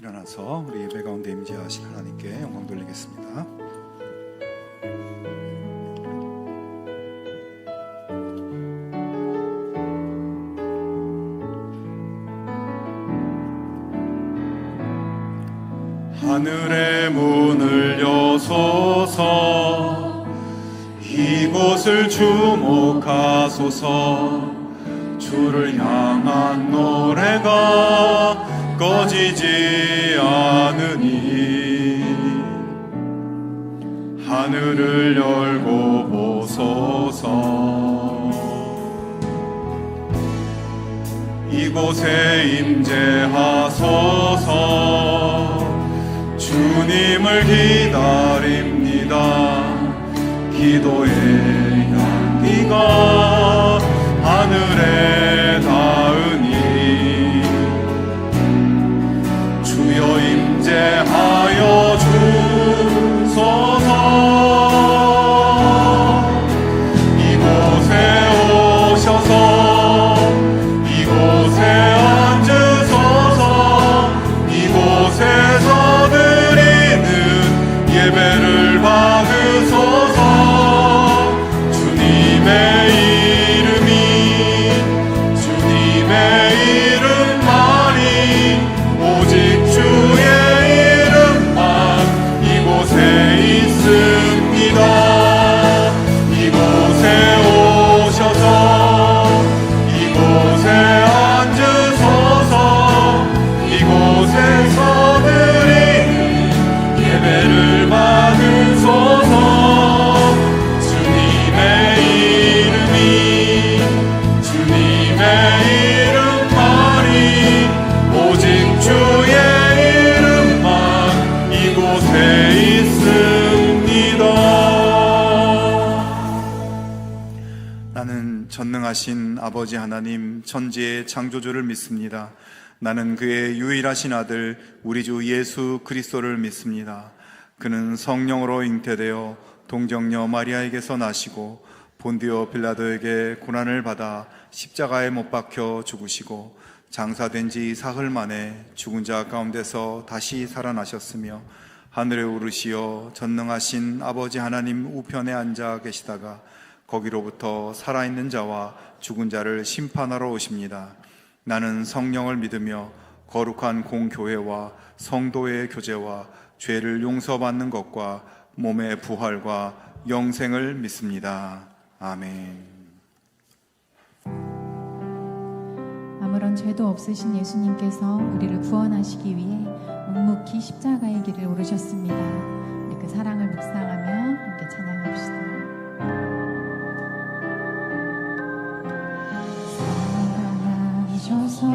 일어나서 우리 예배 가운데 임재하신 하나님께 영광 돌리겠습니다. 하늘의 문을 여소서, 이곳을 주목하소서. 주를 향한 노래가 꺼지지 않으니 하늘을 열고 보소서. 이곳에 임재하소서. 주님을 기다립니다. 기도의 향기가 하늘에 닿으니 주여 임재하여 주소서. 이곳에 오셔서 이곳에 앉으소서. 이곳에서 드리는 예배를 받으소서. 주님의 이름만이 오직 주의 이름만 이곳에 있습니다. 이곳에 오셔서 이곳에 앉으소서. 이곳에서 드리는 예배를 받으소서. 주님의 이름만이 오직 주의 이름만 이곳에 있습니다. 나는 전능하신 아버지 하나님 천지의 창조주를 믿습니다. 나는 그의 유일하신 아들 우리 주 예수 그리스도를 믿습니다. 그는 성령으로 잉태되어 동정녀 마리아에게서 나시고 본디오 빌라도에게 고난을 받아 십자가에 못 박혀 죽으시고 장사된 지 사흘 만에 죽은 자 가운데서 다시 살아나셨으며 하늘에 오르시어 전능하신 아버지 하나님 우편에 앉아 계시다가 거기로부터 살아있는 자와 죽은 자를 심판하러 오십니다. 나는 성령을 믿으며 거룩한 공교회와 성도의 교제와 죄를 용서받는 것과 몸의 부활과 영생을 믿습니다. 아멘. 아무런 죄도 없으신 예수님께서 우리를 구원하시기 위해 묵묵히 십자가의 길을 오르셨습니다. 우리 그 사랑을 묵상하며 함께 찬양합시다. 사랑하셔서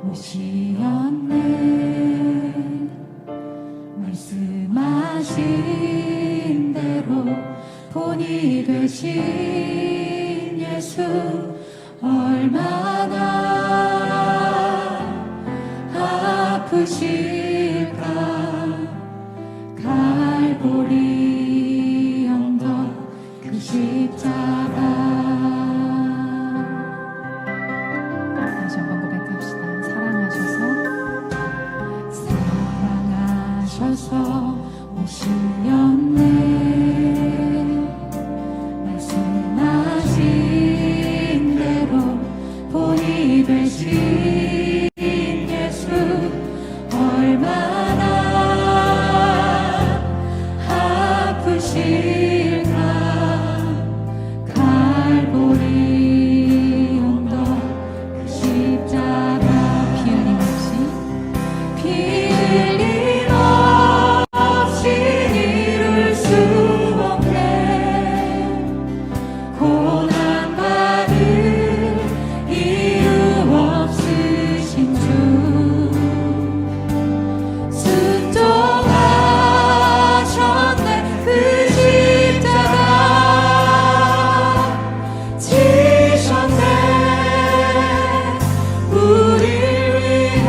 오시었네. 말씀하신 대로 본이 되신 예수 얼마나 아프실까. 갈보리 언덕 그 십자가. 다시 한번 고백합시다. 사랑하셔서 오시었네. 말씀하신 대로 본이 되신 예수 얼마나 아프실까. 갈보리 언덕 그 십자가. 피 흘림 없이 이룰 수 없네. 고난받을 이유 없으신 주 순종하셨네. 그 십자가 지셨네. 우릴 위해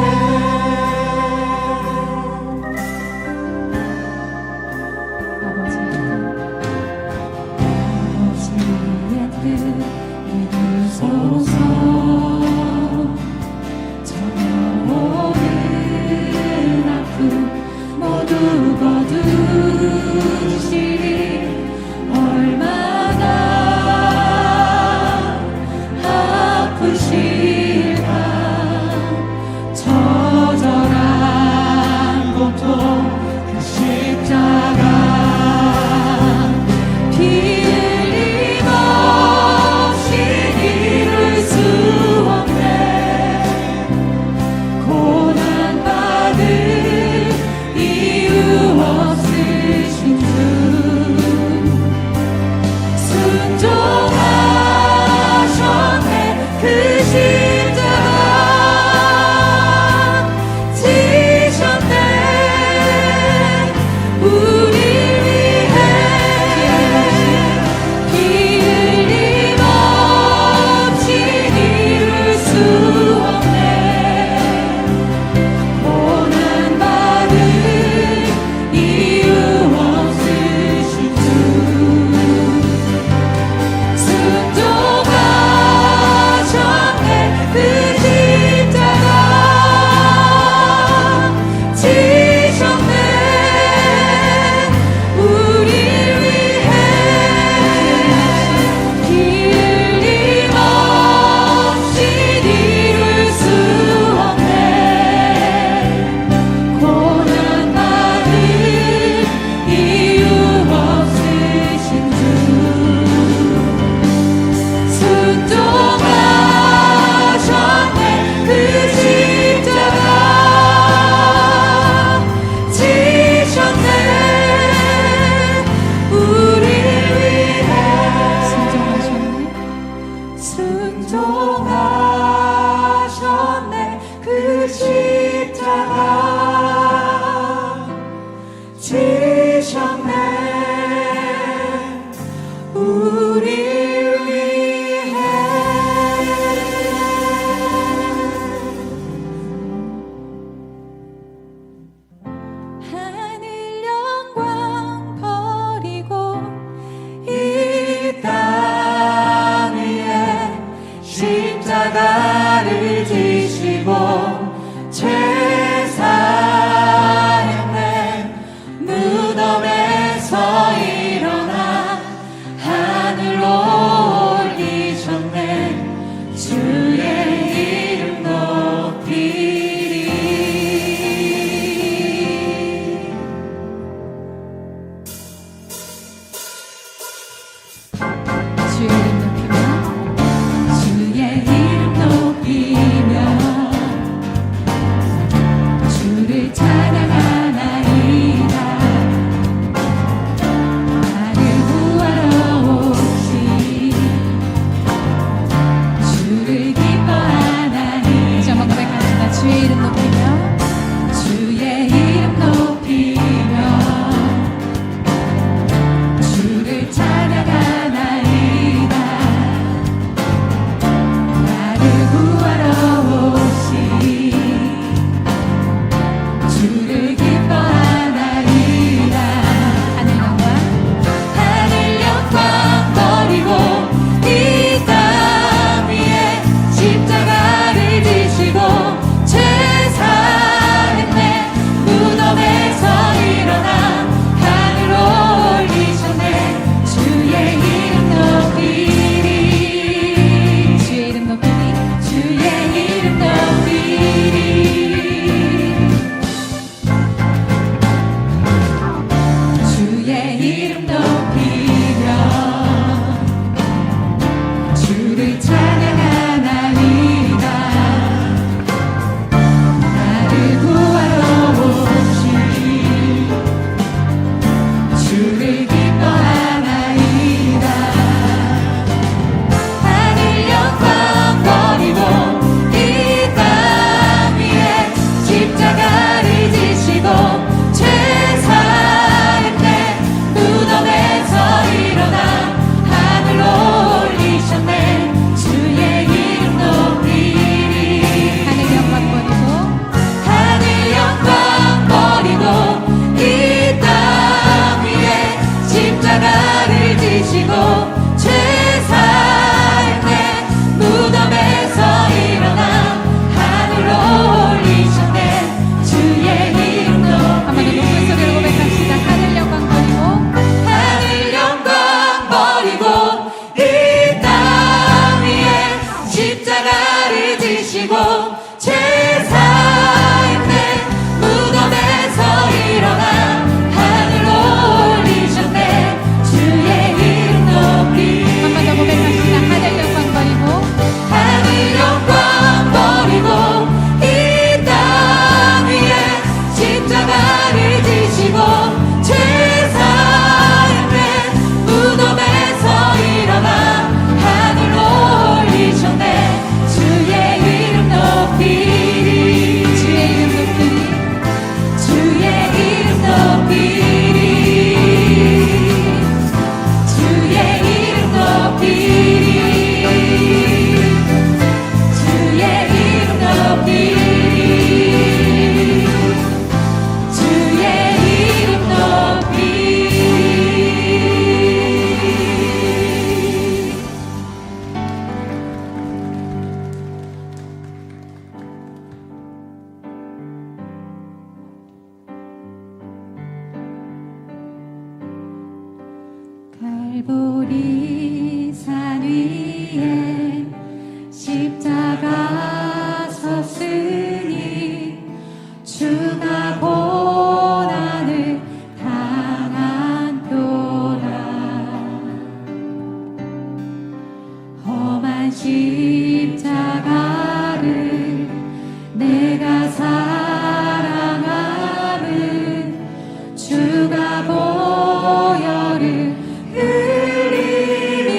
갈보리 산 위에 십자가 섰으니 주가 고난을 당한도다. 험한 십자가를 내가 사랑함은 주가 보혈을 흘림이라.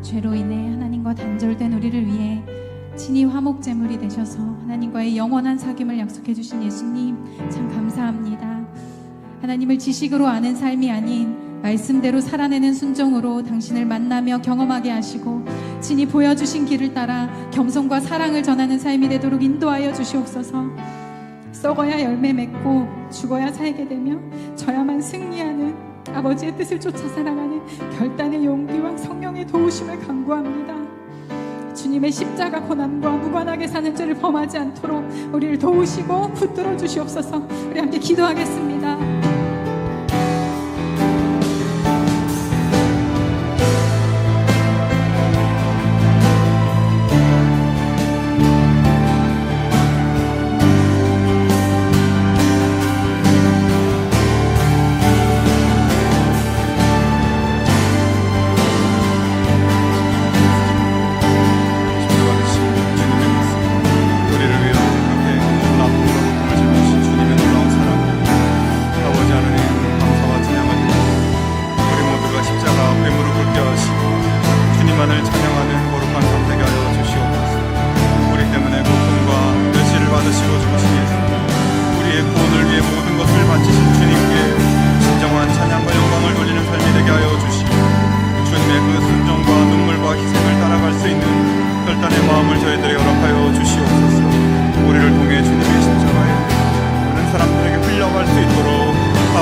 죄로 인해 하나님과 단절된 우리를 위해 친히 화목제물이 되셔서 하나님과의 영원한 사귐을 약속해 주신 예수님 참 감사합니다. 하나님을 지식으로 아는 삶이 아닌 말씀대로 살아내는 순종으로 당신을 만나며 경험하게 하시고 친히 보여주신 길을 따라 겸손과 사랑을 전하는 삶이 되도록 인도하여 주시옵소서. 썩어야 열매 맺고 죽어야 살게 되며 져야만 승리하는 아버지의 뜻을 쫓아 살아가는 결단의 용기와 성령의 도우심을 간구합니다. 주님의 십자가 고난과 무관하게 사는 죄를 범하지 않도록 우리를 도우시고 붙들어 주시옵소서. 우리 함께 기도하겠습니다.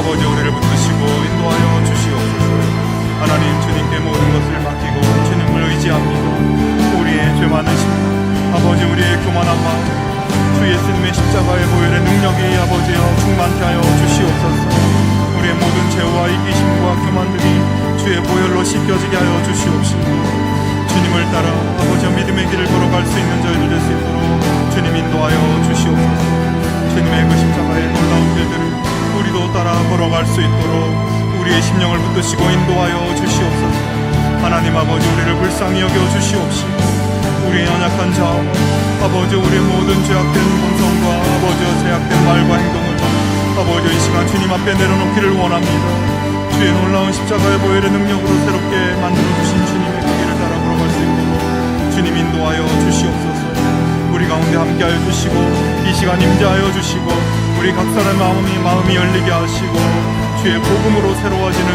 아버지 우리를 붙드시고 인도하여 주시옵소서. 하나님 주님께 모든 것을 맡기고 주님을 의지합니다. 우리의 죄 많은 심령, 아버지 우리의 교만한 마음, 주 예수님의 십자가의 보혈의 능력이 아버지여 충만케 하여 주시옵소서. 우리의 모든 죄와 이기심과 교만들이 주의 보혈로 씻겨지게 하여 주시옵시고 주님을 따라 아버지여 믿음의 길을 걸어갈 수 있는 저희들 될 수 있도록 주님 인도하여 주시옵소서. 주님의 그 십자가의 놀라운 길들을 우리도 따라 걸어갈 수 있도록 우리의 심령을 붙드시고 인도하여 주시옵소서. 하나님 아버지 우리를 불쌍히 여겨 주시옵시고 우리의 연약한 자와 아버지 우리의 모든 죄악된 본성과 아버지의 죄악된 말과 행동을 아버지 이 시간 주님 앞에 내려놓기를 원합니다. 주의 놀라운 십자가의 보혈의 능력으로 새롭게 만들어주신 주님의 그 길을 따라 걸어갈 수 있도록 주님 인도하여 주시옵소서. 우리 가운데 함께하여 주시고 이 시간 임재하여 주시고 우리 각 사람의 마음이 열리게 하시고 주의 복음으로 새로워지는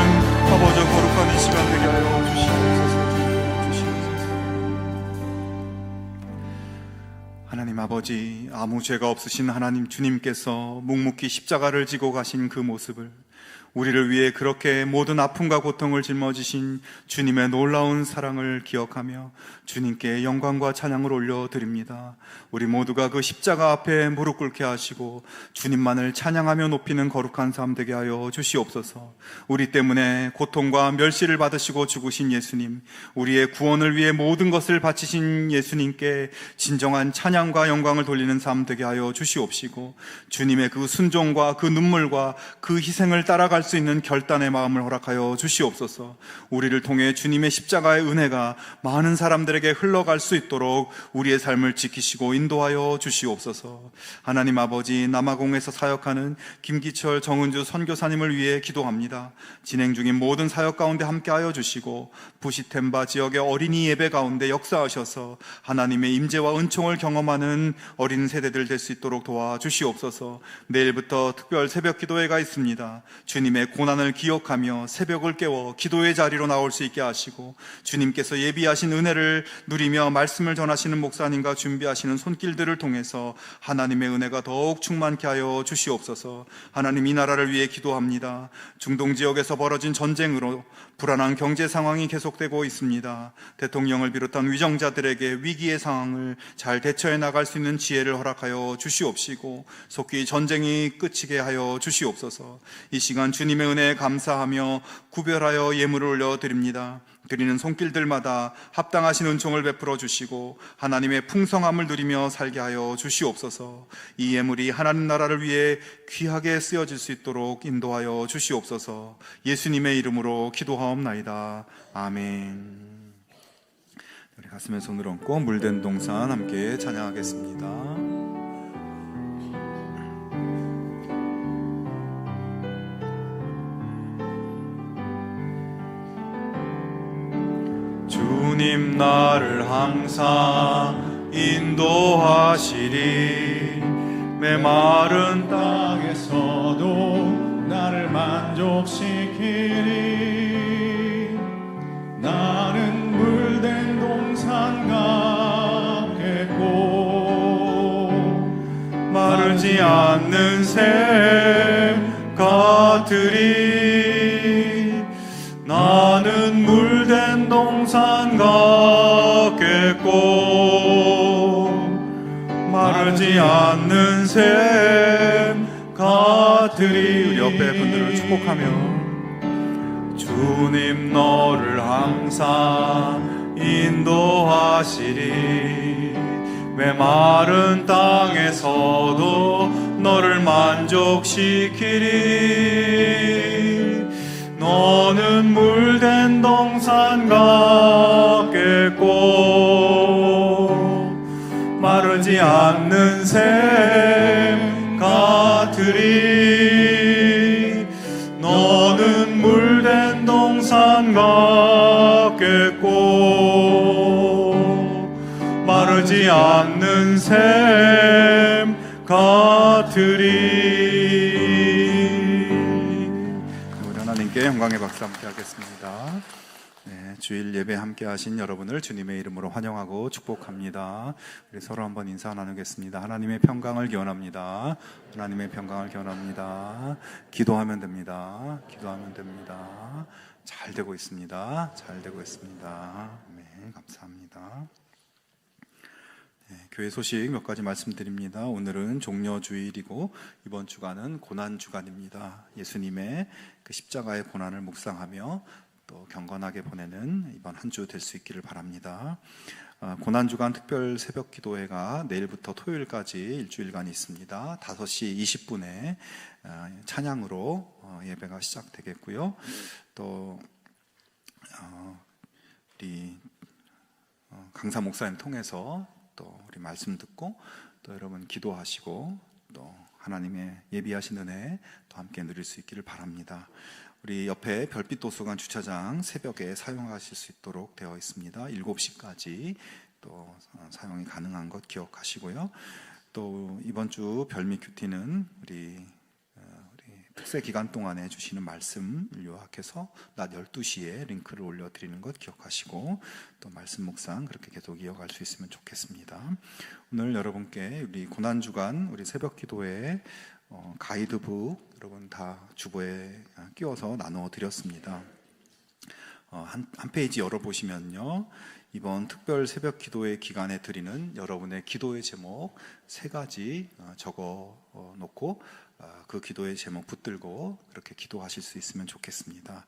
아버지 거룩한 이 시간 되게 하여 주시옵소서. 하나님 아버지, 아무 죄가 없으신 하나님 주님께서 묵묵히 십자가를 지고 가신 그 모습을 우리를 위해 그렇게 모든 아픔과 고통을 짊어지신 주님의 놀라운 사랑을 기억하며 주님께 영광과 찬양을 올려드립니다. 우리 모두가 그 십자가 앞에 무릎 꿇게 하시고 주님만을 찬양하며 높이는 거룩한 삶 되게 하여 주시옵소서. 우리 때문에 고통과 멸시를 받으시고 죽으신 예수님, 우리의 구원을 위해 모든 것을 바치신 예수님께 진정한 찬양과 영광을 돌리는 삶 되게 하여 주시옵시고 주님의 그 순종과 그 눈물과 그 희생을 따라갈 수 있는 결단의 마음을 허락하여 주시옵소서. 우리를 통해 주님의 십자가의 은혜가 많은 사람들에게 흘러갈 수 있도록 우리의 삶을 지키시고 인도하여 주시옵소서. 하나님 아버지, 남아공에서 사역하는 김기철 정은주 선교사님을 위해 기도합니다. 진행 중인 모든 사역 가운데 함께하여 주시고 부시템바 지역의 어린이 예배 가운데 역사하셔서 하나님의 임재와 은총을 경험하는 어린 세대들 될 수 있도록 도와주시옵소서. 내일부터 특별 새벽 기도회가 있습니다. 주님의 고난을 기억하며 새벽을 깨워 기도의 자리로 나올 수 있게 하시고 주님께서 예비하신 은혜를 누리며 말씀을 전하시는 목사님과 준비하시는 손길들을 통해서 하나님의 은혜가 더욱 충만케 하여 주시옵소서. 하나님, 이 나라를 위해 기도합니다. 중동 지역에서 벌어진 전쟁으로 불안한 경제 상황이 계속되고 있습니다. 대통령을 비롯한 위정자들에게 위기의 상황을 잘 대처해 나갈 수 있는 지혜를 허락하여 주시옵시고 속히 전쟁이 끝이게 하여 주시옵소서. 이 시간 주님의 은혜에 감사하며 구별하여 예물을 올려드립니다. 드리는 손길들마다 합당하신 은총을 베풀어 주시고 하나님의 풍성함을 누리며 살게 하여 주시옵소서. 이 예물이 하나님 나라를 위해 귀하게 쓰여질 수 있도록 인도하여 주시옵소서. 예수님의 이름으로 기도하옵나이다. 아멘. 우리 가슴에 손을 얹고 물된 동산 함께 찬양하겠습니다. 주 주님 나를 항상 인도하시리. 메마른 땅에서도 나를 만족시키리. 나는 물된 동산 같겠고 마르지 않는 샘 같으리. 나는 물된 동산 같겠고 마르지 않는 샘 같으리. 우리 옆에 분들을 축복하며 주님 너를 항상 인도하시리. 메마른 땅에서도 너를 만족시키리. 너는 물된 동산 같겠고 마르지 않는 샘 같으리. 너는 물된 동산 같겠고 마르지 않는 샘 같으리. 우리 하나님께 영광의 박수 함께 하겠습니다. 네, 주일 예배 함께 하신 여러분을 주님의 이름으로 환영하고 축복합니다. 우리 서로 한번 인사 나누겠습니다. 하나님의 평강을 기원합니다. 하나님의 평강을 기원합니다. 기도하면 됩니다. 기도하면 됩니다. 잘 되고 있습니다. 잘 되고 있습니다. 네, 감사합니다. 네, 교회 소식 몇 가지 말씀드립니다. 오늘은 종려주일이고 이번 주간은 고난주간입니다. 예수님의 그 십자가의 고난을 묵상하며 또 경건하게 보내는 이번 한 주 될 수 있기를 바랍니다. 고난주간 특별 새벽 기도회가 내일부터 토요일까지 일주일간 있습니다. 5시 20분에 찬양으로 예배가 시작되겠고요. 또 우리 강사 목사님 통해서 또 우리 말씀 듣고 또 여러분 기도하시고 또 하나님의 예비하신 은혜 또 함께 누릴 수 있기를 바랍니다. 우리 옆에 별빛 도서관 주차장 새벽에 사용하실 수 있도록 되어 있습니다. 7시까지 또 사용이 가능한 것 기억하시고요. 또 이번 주 별빛 큐티는 우리 특세 기간 동안에 주시는 말씀 요약해서 낮 12시에 링크를 올려드리는 것 기억하시고 또 말씀 묵상 그렇게 계속 이어갈 수 있으면 좋겠습니다. 오늘 여러분께 우리 고난주간 우리 새벽 기도회 가이드북 여러분 다 주보에 끼워서 나누어 드렸습니다. 한 페이지 열어보시면요, 이번 특별 새벽 기도회 기간에 드리는 여러분의 기도의 제목 3가지 적어 놓고 그 기도의 제목 붙들고 그렇게 기도하실 수 있으면 좋겠습니다.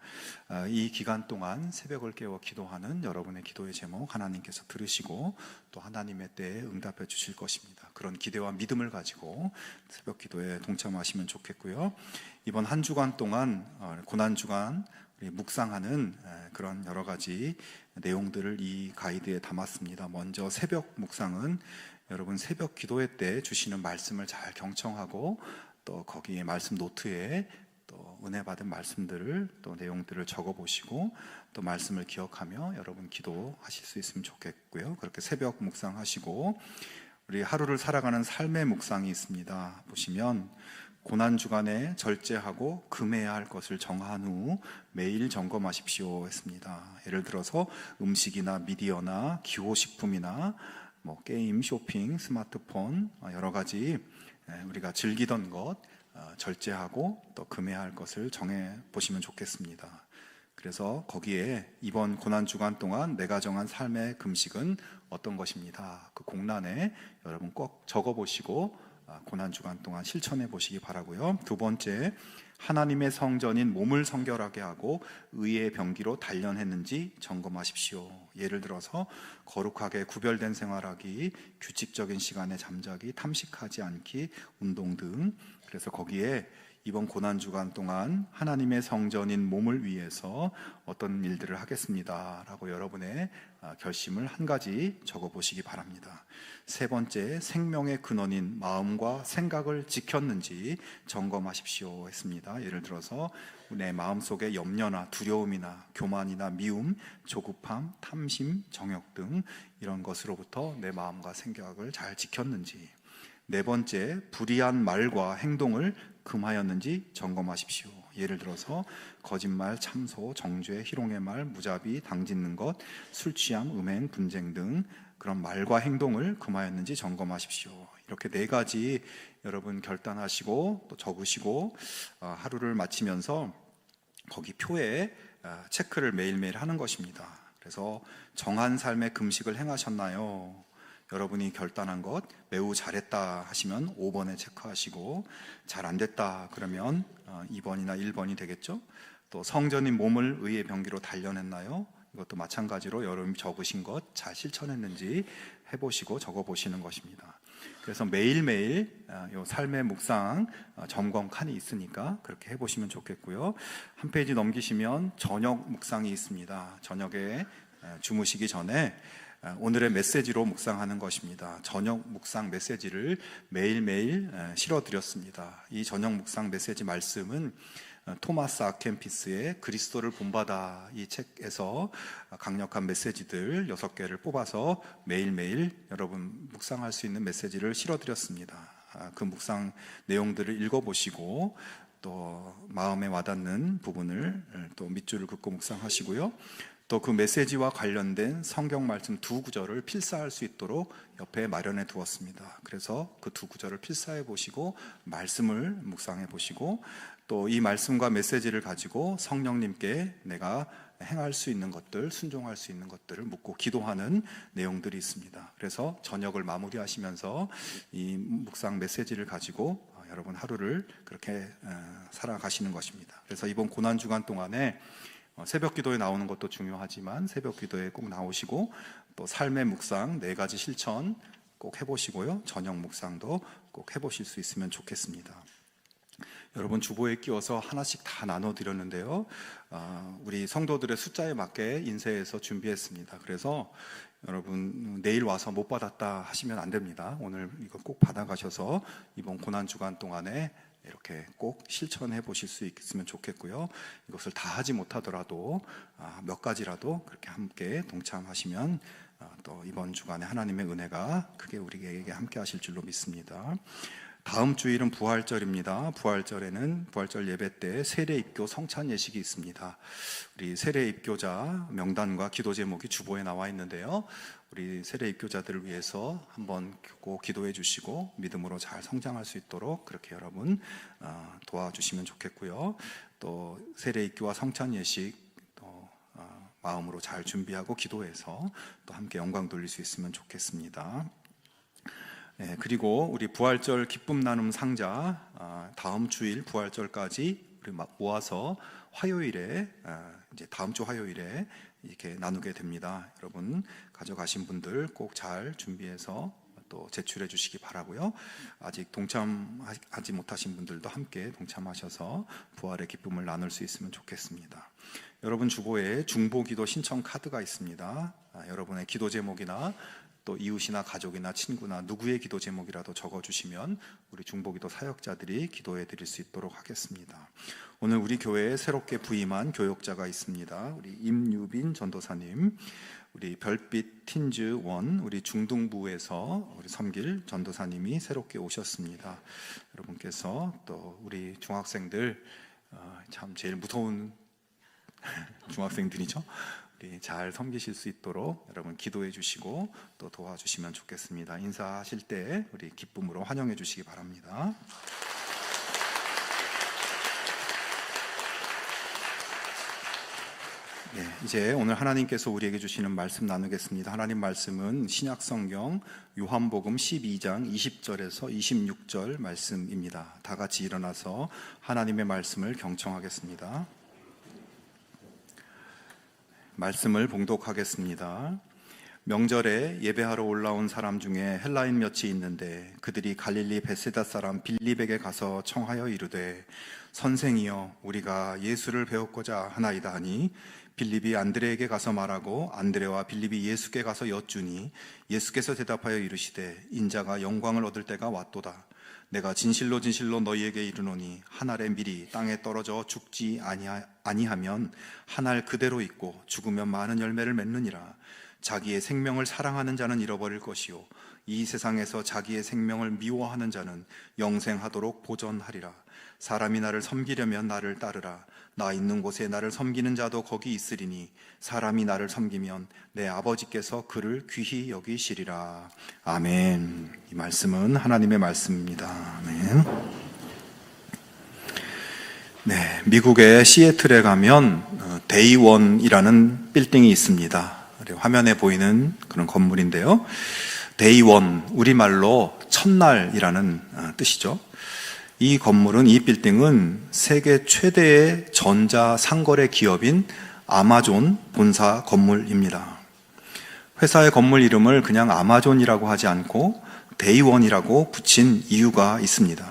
이 기간 동안 새벽을 깨워 기도하는 여러분의 기도의 제목 하나님께서 들으시고 또 하나님의 때에 응답해 주실 것입니다. 그런 기대와 믿음을 가지고 새벽 기도에 동참하시면 좋겠고요. 이번 한 주간 동안 고난주간 묵상하는 그런 여러 가지 내용들을 이 가이드에 담았습니다. 먼저 새벽 묵상은 여러분 새벽 기도회 때 주시는 말씀을 잘 경청하고 또 거기에 말씀 노트에 또 은혜 받은 말씀들을 또 내용들을 적어 보시고 또 말씀을 기억하며 여러분 기도하실 수 있으면 좋겠고요. 그렇게 새벽 묵상하시고 우리 하루를 살아가는 삶의 묵상이 있습니다. 보시면 고난주간에 절제하고 금해야 할 것을 정한 후 매일 점검하십시오 했습니다. 예를 들어서 음식이나 미디어나 기호식품이나 게임, 쇼핑, 스마트폰 여러 가지 우리가 즐기던 것 절제하고 또 금해야 할 것을 정해 보시면 좋겠습니다. 그래서 거기에 이번 고난주간 동안 내가 정한 삶의 금식은 어떤 것입니다. 그 공란에 여러분 꼭 적어보시고 고난주간 동안 실천해 보시기 바라고요. 2번째, 하나님의 성전인 몸을 성결하게 하고 의의 병기로 단련했는지 점검하십시오. 예를 들어서 거룩하게 구별된 생활하기, 규칙적인 시간에 잠자기, 탐식하지 않기, 운동 등. 그래서 거기에 이번 고난주간 동안 하나님의 성전인 몸을 위해서 어떤 일들을 하겠습니다 라고 여러분의 결심을 한 가지 적어보시기 바랍니다. 3번째, 생명의 근원인 마음과 생각을 지켰는지 점검하십시오 했습니다. 예를 들어서 내 마음속에 염려나 두려움이나 교만이나 미움, 조급함, 탐심, 정욕 등 이런 것으로부터 내 마음과 생각을 잘 지켰는지, 네 번째, 불의한 말과 행동을 금하였는지 점검하십시오. 예를 들어서 거짓말, 참소, 정죄, 희롱의 말, 무자비, 당짓는 것, 술 취함, 음행, 분쟁 등 그런 말과 행동을 금하였는지 점검하십시오. 이렇게 네 가지 여러분 결단하시고 또 적으시고 하루를 마치면서 거기 표에 체크를 매일매일 하는 것입니다. 그래서 정한 삶의 금식을 행하셨나요? 여러분이 결단한 것 매우 잘했다 하시면 5번에 체크하시고, 잘 안 됐다 그러면 2번이나 1번이 되겠죠. 또 성전인 몸을 의의 병기로 단련했나요? 이것도 마찬가지로 여러분이 적으신 것 잘 실천했는지 해보시고 적어보시는 것입니다. 그래서 매일매일 이 삶의 묵상 점검 칸이 있으니까 그렇게 해보시면 좋겠고요. 한 페이지 넘기시면 저녁 묵상이 있습니다. 저녁에 주무시기 전에 오늘의 메시지로 묵상하는 것입니다. 저녁 묵상 메시지를 매일매일 실어드렸습니다. 이 저녁 묵상 메시지 말씀은 토마스 아켄피스의 그리스도를 본받아 이 책에서 강력한 메시지들 6개를 뽑아서 매일매일 여러분 묵상할 수 있는 메시지를 실어드렸습니다. 그 묵상 내용들을 읽어보시고 또 마음에 와닿는 부분을 또 밑줄을 긋고 묵상하시고요. 또 그 메시지와 관련된 성경 말씀 2구절을 필사할 수 있도록 옆에 마련해 두었습니다. 그래서 그 2구절을 필사해 보시고 말씀을 묵상해 보시고 또 이 말씀과 메시지를 가지고 성령님께 내가 행할 수 있는 것들, 순종할 수 있는 것들을 묻고 기도하는 내용들이 있습니다. 그래서 저녁을 마무리하시면서 이 묵상 메시지를 가지고 여러분 하루를 그렇게 살아가시는 것입니다. 그래서 이번 고난주간 동안에 새벽 기도에 나오는 것도 중요하지만 새벽 기도에 꼭 나오시고 또 삶의 묵상 4가지 실천 꼭 해보시고요. 저녁 묵상도 꼭 해보실 수 있으면 좋겠습니다. 여러분 주보에 끼워서 하나씩 다 나눠드렸는데요. 우리 성도들의 숫자에 맞게 인쇄해서 준비했습니다. 그래서 여러분 내일 와서 못 받았다 하시면 안 됩니다. 오늘 이거 꼭 받아가셔서 이번 고난주간 동안에 이렇게 꼭 실천해 보실 수 있으면 좋겠고요. 이것을 다 하지 못하더라도 몇 가지라도 그렇게 함께 동참하시면 또 이번 주간에 하나님의 은혜가 크게 우리에게 함께 하실 줄로 믿습니다. 다음 주일은 부활절입니다. 부활절에는 부활절 예배 때 세례 입교 성찬 예식이 있습니다. 우리 세례 입교자 명단과 기도 제목이 주보에 나와 있는데요. 우리 세례 입교자들을 위해서 한번 꼭 기도해 주시고 믿음으로 잘 성장할 수 있도록 그렇게 여러분 도와주시면 좋겠고요. 또 세례 입교와 성찬 예식 또 마음으로 잘 준비하고 기도해서 또 함께 영광 돌릴 수 있으면 좋겠습니다. 네, 그리고 우리 부활절 기쁨 나눔 상자 다음 주일 부활절까지 우리 모아서 화요일에 이제 다음 주 화요일에 이렇게 나누게 됩니다. 여러분 가져가신 분들 꼭 잘 준비해서 또 제출해 주시기 바라고요. 아직 동참하지 못하신 분들도 함께 동참하셔서 부활의 기쁨을 나눌 수 있으면 좋겠습니다. 여러분 주보에 중보기도 신청 카드가 있습니다. 여러분의 기도 제목이나 또 이웃이나 가족이나 친구나 누구의 기도 제목이라도 적어주시면 우리 중보기도 사역자들이 기도해 드릴 수 있도록 하겠습니다. 오늘 우리 교회에 새롭게 부임한 교역자가 있습니다. 우리 임유빈 전도사님, 우리 별빛 틴즈 원 우리 중등부에서 우리 섬길 전도사님이 새롭게 오셨습니다. 여러분께서 또 우리 중학생들 참 제일 무서운 중학생들이죠. 우리 잘 섬기실 수 있도록 여러분 기도해 주시고 또 도와주시면 좋겠습니다. 인사하실 때 우리 기쁨으로 환영해 주시기 바랍니다. 네, 이제 오늘 하나님께서 우리에게 주시는 말씀 나누겠습니다. 하나님 말씀은 신약성경 요한복음 12장 20절에서 26절 말씀입니다. 다 같이 일어나서 하나님의 말씀을 경청하겠습니다. 말씀을 봉독하겠습니다. 명절에 예배하러 올라온 사람 중에 헬라인 몇이 있는데 그들이 갈릴리 베세다 사람 빌립에게 가서 청하여 이르되 선생이여 우리가 예수를 배웠고자 하나이다 하니 빌립이 안드레에게 가서 말하고 안드레와 빌립이 예수께 가서 여쭈니 예수께서 대답하여 이르시되 인자가 영광을 얻을 때가 왔도다. 내가 진실로 진실로 너희에게 이르노니 한 알의 밀이 땅에 떨어져 죽지 아니하면 한 알 그대로 있고 죽으면 많은 열매를 맺느니라. 자기의 생명을 사랑하는 자는 잃어버릴 것이요 이 세상에서 자기의 생명을 미워하는 자는 영생하도록 보전하리라. 사람이 나를 섬기려면 나를 따르라. 나 있는 곳에 나를 섬기는 자도 거기 있으리니 사람이 나를 섬기면 내 아버지께서 그를 귀히 여기시리라. 아멘. 이 말씀은 하나님의 말씀입니다. 아멘. 네, 미국의 시애틀에 가면 데이원이라는 빌딩이 있습니다. 화면에 보이는 그런 건물인데요. 데이원, 우리말로 첫날이라는 뜻이죠. 이 건물은, 이 빌딩은 세계 최대의 전자상거래 기업인 아마존 본사 건물입니다. 회사의 건물 이름을 그냥 아마존이라고 하지 않고 데이원이라고 붙인 이유가 있습니다.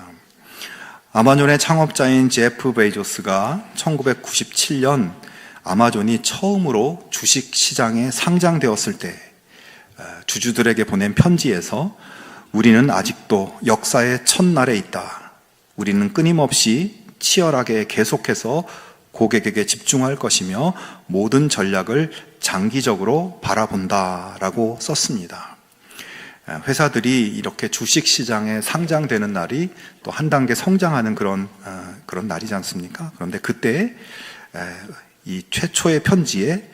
아마존의 창업자인 제프 베이조스가 1997년 아마존이 처음으로 주식시장에 상장되었을 때 주주들에게 보낸 편지에서 우리는 아직도 역사의 첫날에 있다. 우리는 끊임없이 치열하게 계속해서 고객에게 집중할 것이며 모든 전략을 장기적으로 바라본다라고 썼습니다. 회사들이 이렇게 주식시장에 상장되는 날이 또 한 단계 성장하는 그런 날이지 않습니까? 그런데 그때 이 최초의 편지에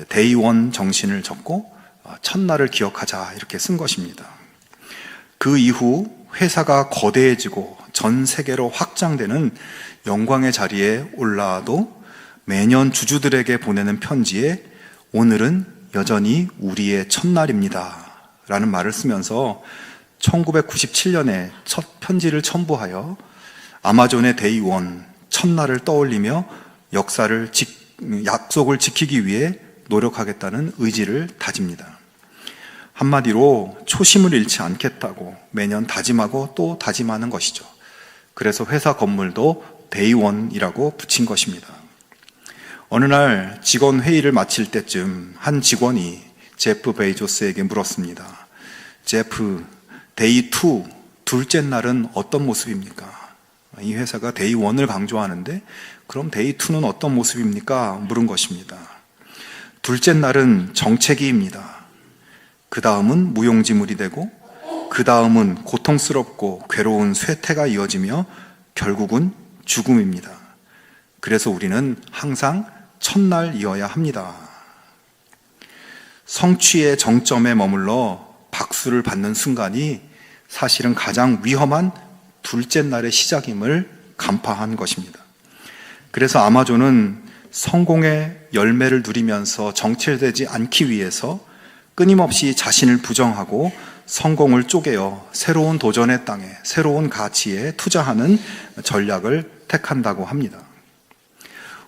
데이원 정신을 적고 첫날을 기억하자 이렇게 쓴 것입니다. 그 이후 회사가 거대해지고 전 세계로 확장되는 영광의 자리에 올라도 매년 주주들에게 보내는 편지에 오늘은 여전히 우리의 첫날입니다 라는 말을 쓰면서 1997년에 첫 편지를 첨부하여 아마존의 데이원 첫날을 떠올리며 역사를 약속을 지키기 위해 노력하겠다는 의지를 다집니다. 한마디로 초심을 잃지 않겠다고 매년 다짐하고 또 다짐하는 것이죠. 그래서 회사 건물도 데이원이라고 붙인 것입니다. 어느 날 직원 회의를 마칠 때쯤 한 직원이 제프 베이조스에게 물었습니다. 제프, 데이 2, 둘째 날은 어떤 모습입니까? 이 회사가 데이 1을 강조하는데 그럼 데이 2는 어떤 모습입니까? 물은 것입니다. 둘째 날은 정체기입니다. 그 다음은 무용지물이 되고 그 다음은 고통스럽고 괴로운 쇠퇴가 이어지며 결국은 죽음입니다. 그래서 우리는 항상 첫날이어야 합니다. 성취의 정점에 머물러 박수를 받는 순간이 사실은 가장 위험한 둘째 날의 시작임을 간파한 것입니다. 그래서 아마존은 성공의 열매를 누리면서 정체되지 않기 위해서 끊임없이 자신을 부정하고 성공을 쪼개어 새로운 도전의 땅에, 새로운 가치에 투자하는 전략을 택한다고 합니다.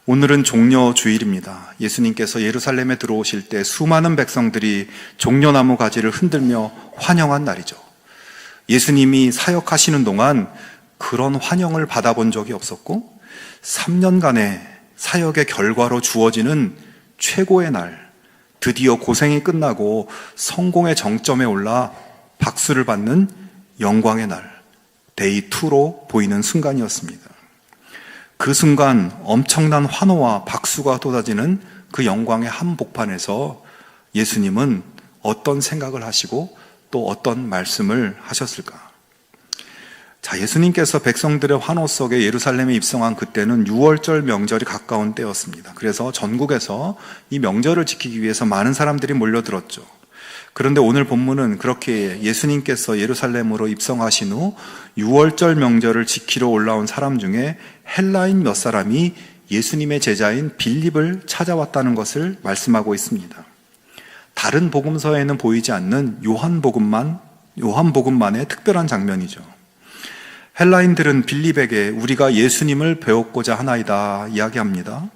오늘은 종려주일입니다. 예수님께서 예루살렘에 들어오실 때 수많은 백성들이 종려나무 가지를 흔들며 환영한 날이죠. 예수님이 사역하시는 동안 그런 환영을 받아본 적이 없었고 3년간의 사역의 결과로 주어지는 최고의 날, 드디어 고생이 끝나고 성공의 정점에 올라 박수를 받는 영광의 날, 데이 2로 보이는 순간이었습니다. 그 순간 엄청난 환호와 박수가 쏟아지는 그 영광의 한복판에서 예수님은 어떤 생각을 하시고 또 어떤 말씀을 하셨을까? 자, 예수님께서 백성들의 환호 속에 예루살렘에 입성한 그때는 6월절 명절이 가까운 때였습니다. 그래서 전국에서 이 명절을 지키기 위해서 많은 사람들이 몰려들었죠. 그런데 오늘 본문은 그렇게 예수님께서 예루살렘으로 입성하신 후 6월절 명절을 지키러 올라온 사람 중에 헬라인 몇 사람이 예수님의 제자인 빌립을 찾아왔다는 것을 말씀하고 있습니다. 다른 복음서에는 보이지 않는 요한복음만의 특별한 장면이죠. 헬라인들은 빌립에게 우리가 예수님을 배웠고자 하나이다 이야기합니다.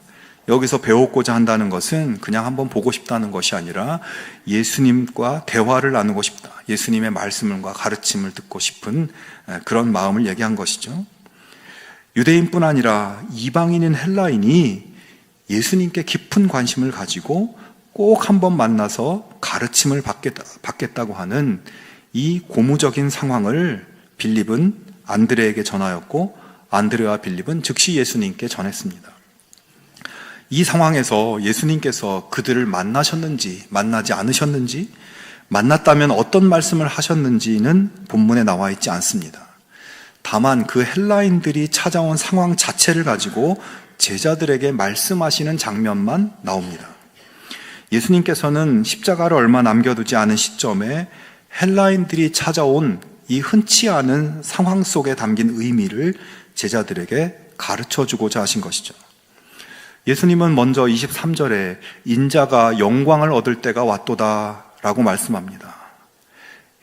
여기서 배웠고자 한다는 것은 그냥 한번 보고 싶다는 것이 아니라 예수님과 대화를 나누고 싶다. 예수님의 말씀과 가르침을 듣고 싶은 그런 마음을 얘기한 것이죠. 유대인뿐 아니라 이방인인 헬라인이 예수님께 깊은 관심을 가지고 꼭 한번 만나서 가르침을 받겠다고 하는 이 고무적인 상황을 빌립은 안드레에게 전하였고, 안드레와 빌립은 즉시 예수님께 전했습니다. 이 상황에서 예수님께서 그들을 만나셨는지 만나지 않으셨는지, 만났다면 어떤 말씀을 하셨는지는 본문에 나와 있지 않습니다. 다만 그 헬라인들이 찾아온 상황 자체를 가지고 제자들에게 말씀하시는 장면만 나옵니다. 예수님께서는 십자가를 얼마 남겨두지 않은 시점에 헬라인들이 찾아온 이 흔치 않은 상황 속에 담긴 의미를 제자들에게 가르쳐주고자 하신 것이죠. 예수님은 먼저 23절에 인자가 영광을 얻을 때가 왔도다 라고 말씀합니다.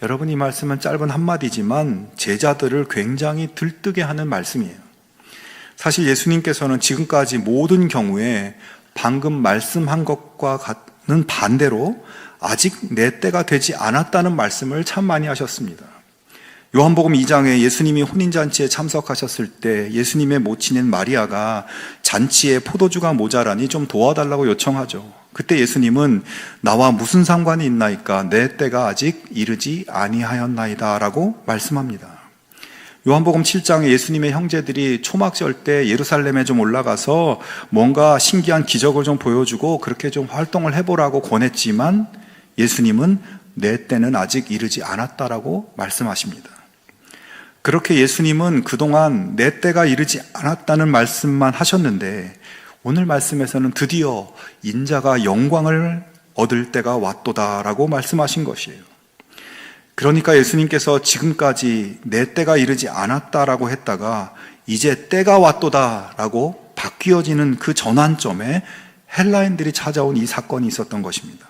여러분, 이 말씀은 짧은 한마디지만 제자들을 굉장히 들뜨게 하는 말씀이에요. 사실 예수님께서는 지금까지 모든 경우에 방금 말씀한 것과 같은 반대로 아직 내 때가 되지 않았다는 말씀을 참 많이 하셨습니다. 요한복음 2장에 예수님이 혼인잔치에 참석하셨을 때 예수님의 모친인 마리아가 잔치에 포도주가 모자라니 좀 도와달라고 요청하죠. 그때 예수님은 나와 무슨 상관이 있나이까, 내 때가 아직 이르지 아니하였나이다 라고 말씀합니다. 요한복음 7장에 예수님의 형제들이 초막절 때 예루살렘에 좀 올라가서 뭔가 신기한 기적을 좀 보여주고 그렇게 좀 활동을 해보라고 권했지만 예수님은 내 때는 아직 이르지 않았다라고 말씀하십니다. 그렇게 예수님은 그동안 내 때가 이르지 않았다는 말씀만 하셨는데, 오늘 말씀에서는 드디어 인자가 영광을 얻을 때가 왔도다라고 말씀하신 것이에요. 그러니까 예수님께서 지금까지 내 때가 이르지 않았다라고 했다가 이제 때가 왔도다라고 바뀌어지는 그 전환점에 헬라인들이 찾아온 이 사건이 있었던 것입니다.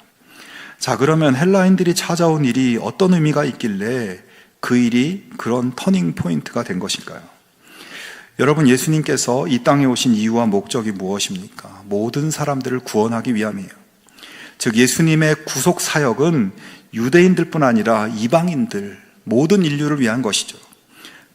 자, 그러면 헬라인들이 찾아온 일이 어떤 의미가 있길래 그 일이 그런 터닝 포인트가 된 것일까요? 여러분, 예수님께서 이 땅에 오신 이유와 목적이 무엇입니까? 모든 사람들을 구원하기 위함이에요. 즉, 예수님의 구속 사역은 유대인들뿐 아니라 이방인들, 모든 인류를 위한 것이죠.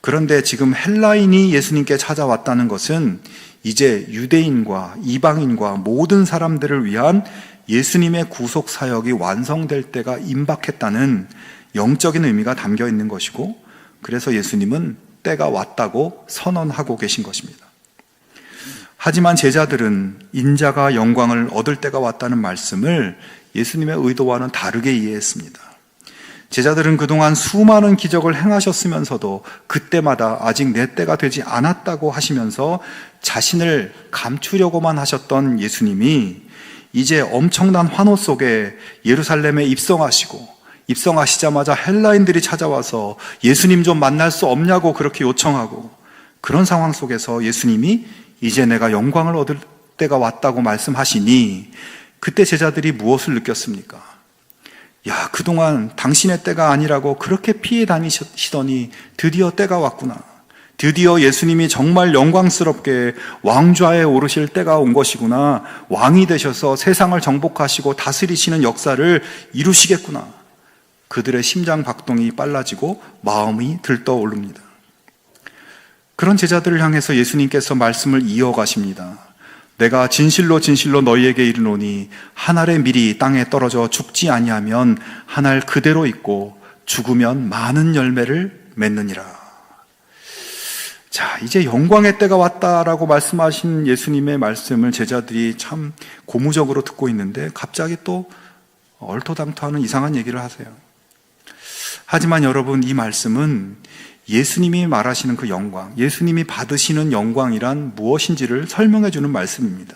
그런데 지금 헬라인이 예수님께 찾아왔다는 것은 이제 유대인과 이방인과 모든 사람들을 위한 예수님의 구속 사역이 완성될 때가 임박했다는 영적인 의미가 담겨 있는 것이고, 그래서 예수님은 때가 왔다고 선언하고 계신 것입니다. 하지만 제자들은 인자가 영광을 얻을 때가 왔다는 말씀을 예수님의 의도와는 다르게 이해했습니다. 제자들은 그동안 수많은 기적을 행하셨으면서도 그때마다 아직 내 때가 되지 않았다고 하시면서 자신을 감추려고만 하셨던 예수님이 이제 엄청난 환호 속에 예루살렘에 입성하시자마자 헬라인들이 찾아와서 예수님 좀 만날 수 없냐고 그렇게 요청하고, 그런 상황 속에서 예수님이 이제 내가 영광을 얻을 때가 왔다고 말씀하시니 그때 제자들이 무엇을 느꼈습니까? 야, 그동안 당신의 때가 아니라고 그렇게 피해 다니시더니 드디어 때가 왔구나. 드디어 예수님이 정말 영광스럽게 왕좌에 오르실 때가 온 것이구나. 왕이 되셔서 세상을 정복하시고 다스리시는 역사를 이루시겠구나. 그들의 심장 박동이 빨라지고 마음이 들떠오릅니다. 그런 제자들을 향해서 예수님께서 말씀을 이어가십니다. 내가 진실로 진실로 너희에게 이르노니 한 알의 밀이 땅에 떨어져 죽지 아니하면 한 알 그대로 있고 죽으면 많은 열매를 맺느니라. 자, 이제 영광의 때가 왔다라고 말씀하신 예수님의 말씀을 제자들이 참 고무적으로 듣고 있는데 갑자기 또 얼토당토하는 이상한 얘기를 하세요. 하지만 여러분, 이 말씀은 예수님이 말하시는 그 영광, 예수님이 받으시는 영광이란 무엇인지를 설명해 주는 말씀입니다.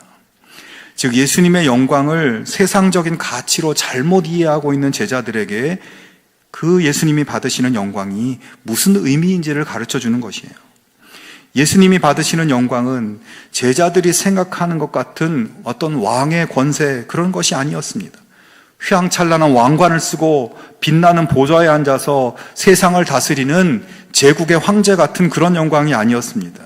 즉, 예수님의 영광을 세상적인 가치로 잘못 이해하고 있는 제자들에게 그 예수님이 받으시는 영광이 무슨 의미인지를 가르쳐 주는 것이에요. 예수님이 받으시는 영광은 제자들이 생각하는 것 같은 어떤 왕의 권세, 그런 것이 아니었습니다. 휘황찬란한 왕관을 쓰고 빛나는 보좌에 앉아서 세상을 다스리는 제국의 황제 같은 그런 영광이 아니었습니다.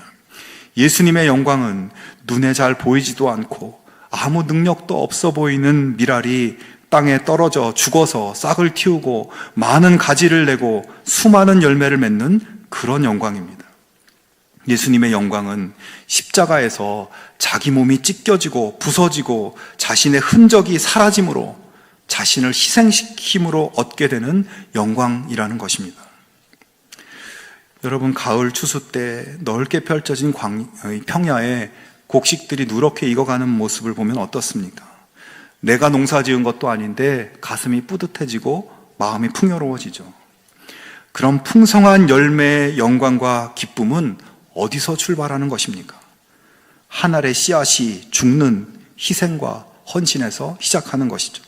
예수님의 영광은 눈에 잘 보이지도 않고 아무 능력도 없어 보이는 밀알이 땅에 떨어져 죽어서 싹을 틔우고 많은 가지를 내고 수많은 열매를 맺는 그런 영광입니다. 예수님의 영광은 십자가에서 자기 몸이 찢겨지고 부서지고 자신의 흔적이 사라짐으로, 자신을 희생시킴으로 얻게 되는 영광이라는 것입니다. 여러분, 가을 추수 때 넓게 펼쳐진 평야에 곡식들이 누렇게 익어가는 모습을 보면 어떻습니까? 내가 농사 지은 것도 아닌데 가슴이 뿌듯해지고 마음이 풍요로워지죠. 그런 풍성한 열매의 영광과 기쁨은 어디서 출발하는 것입니까? 한 알의 씨앗이 죽는 희생과 헌신에서 시작하는 것이죠.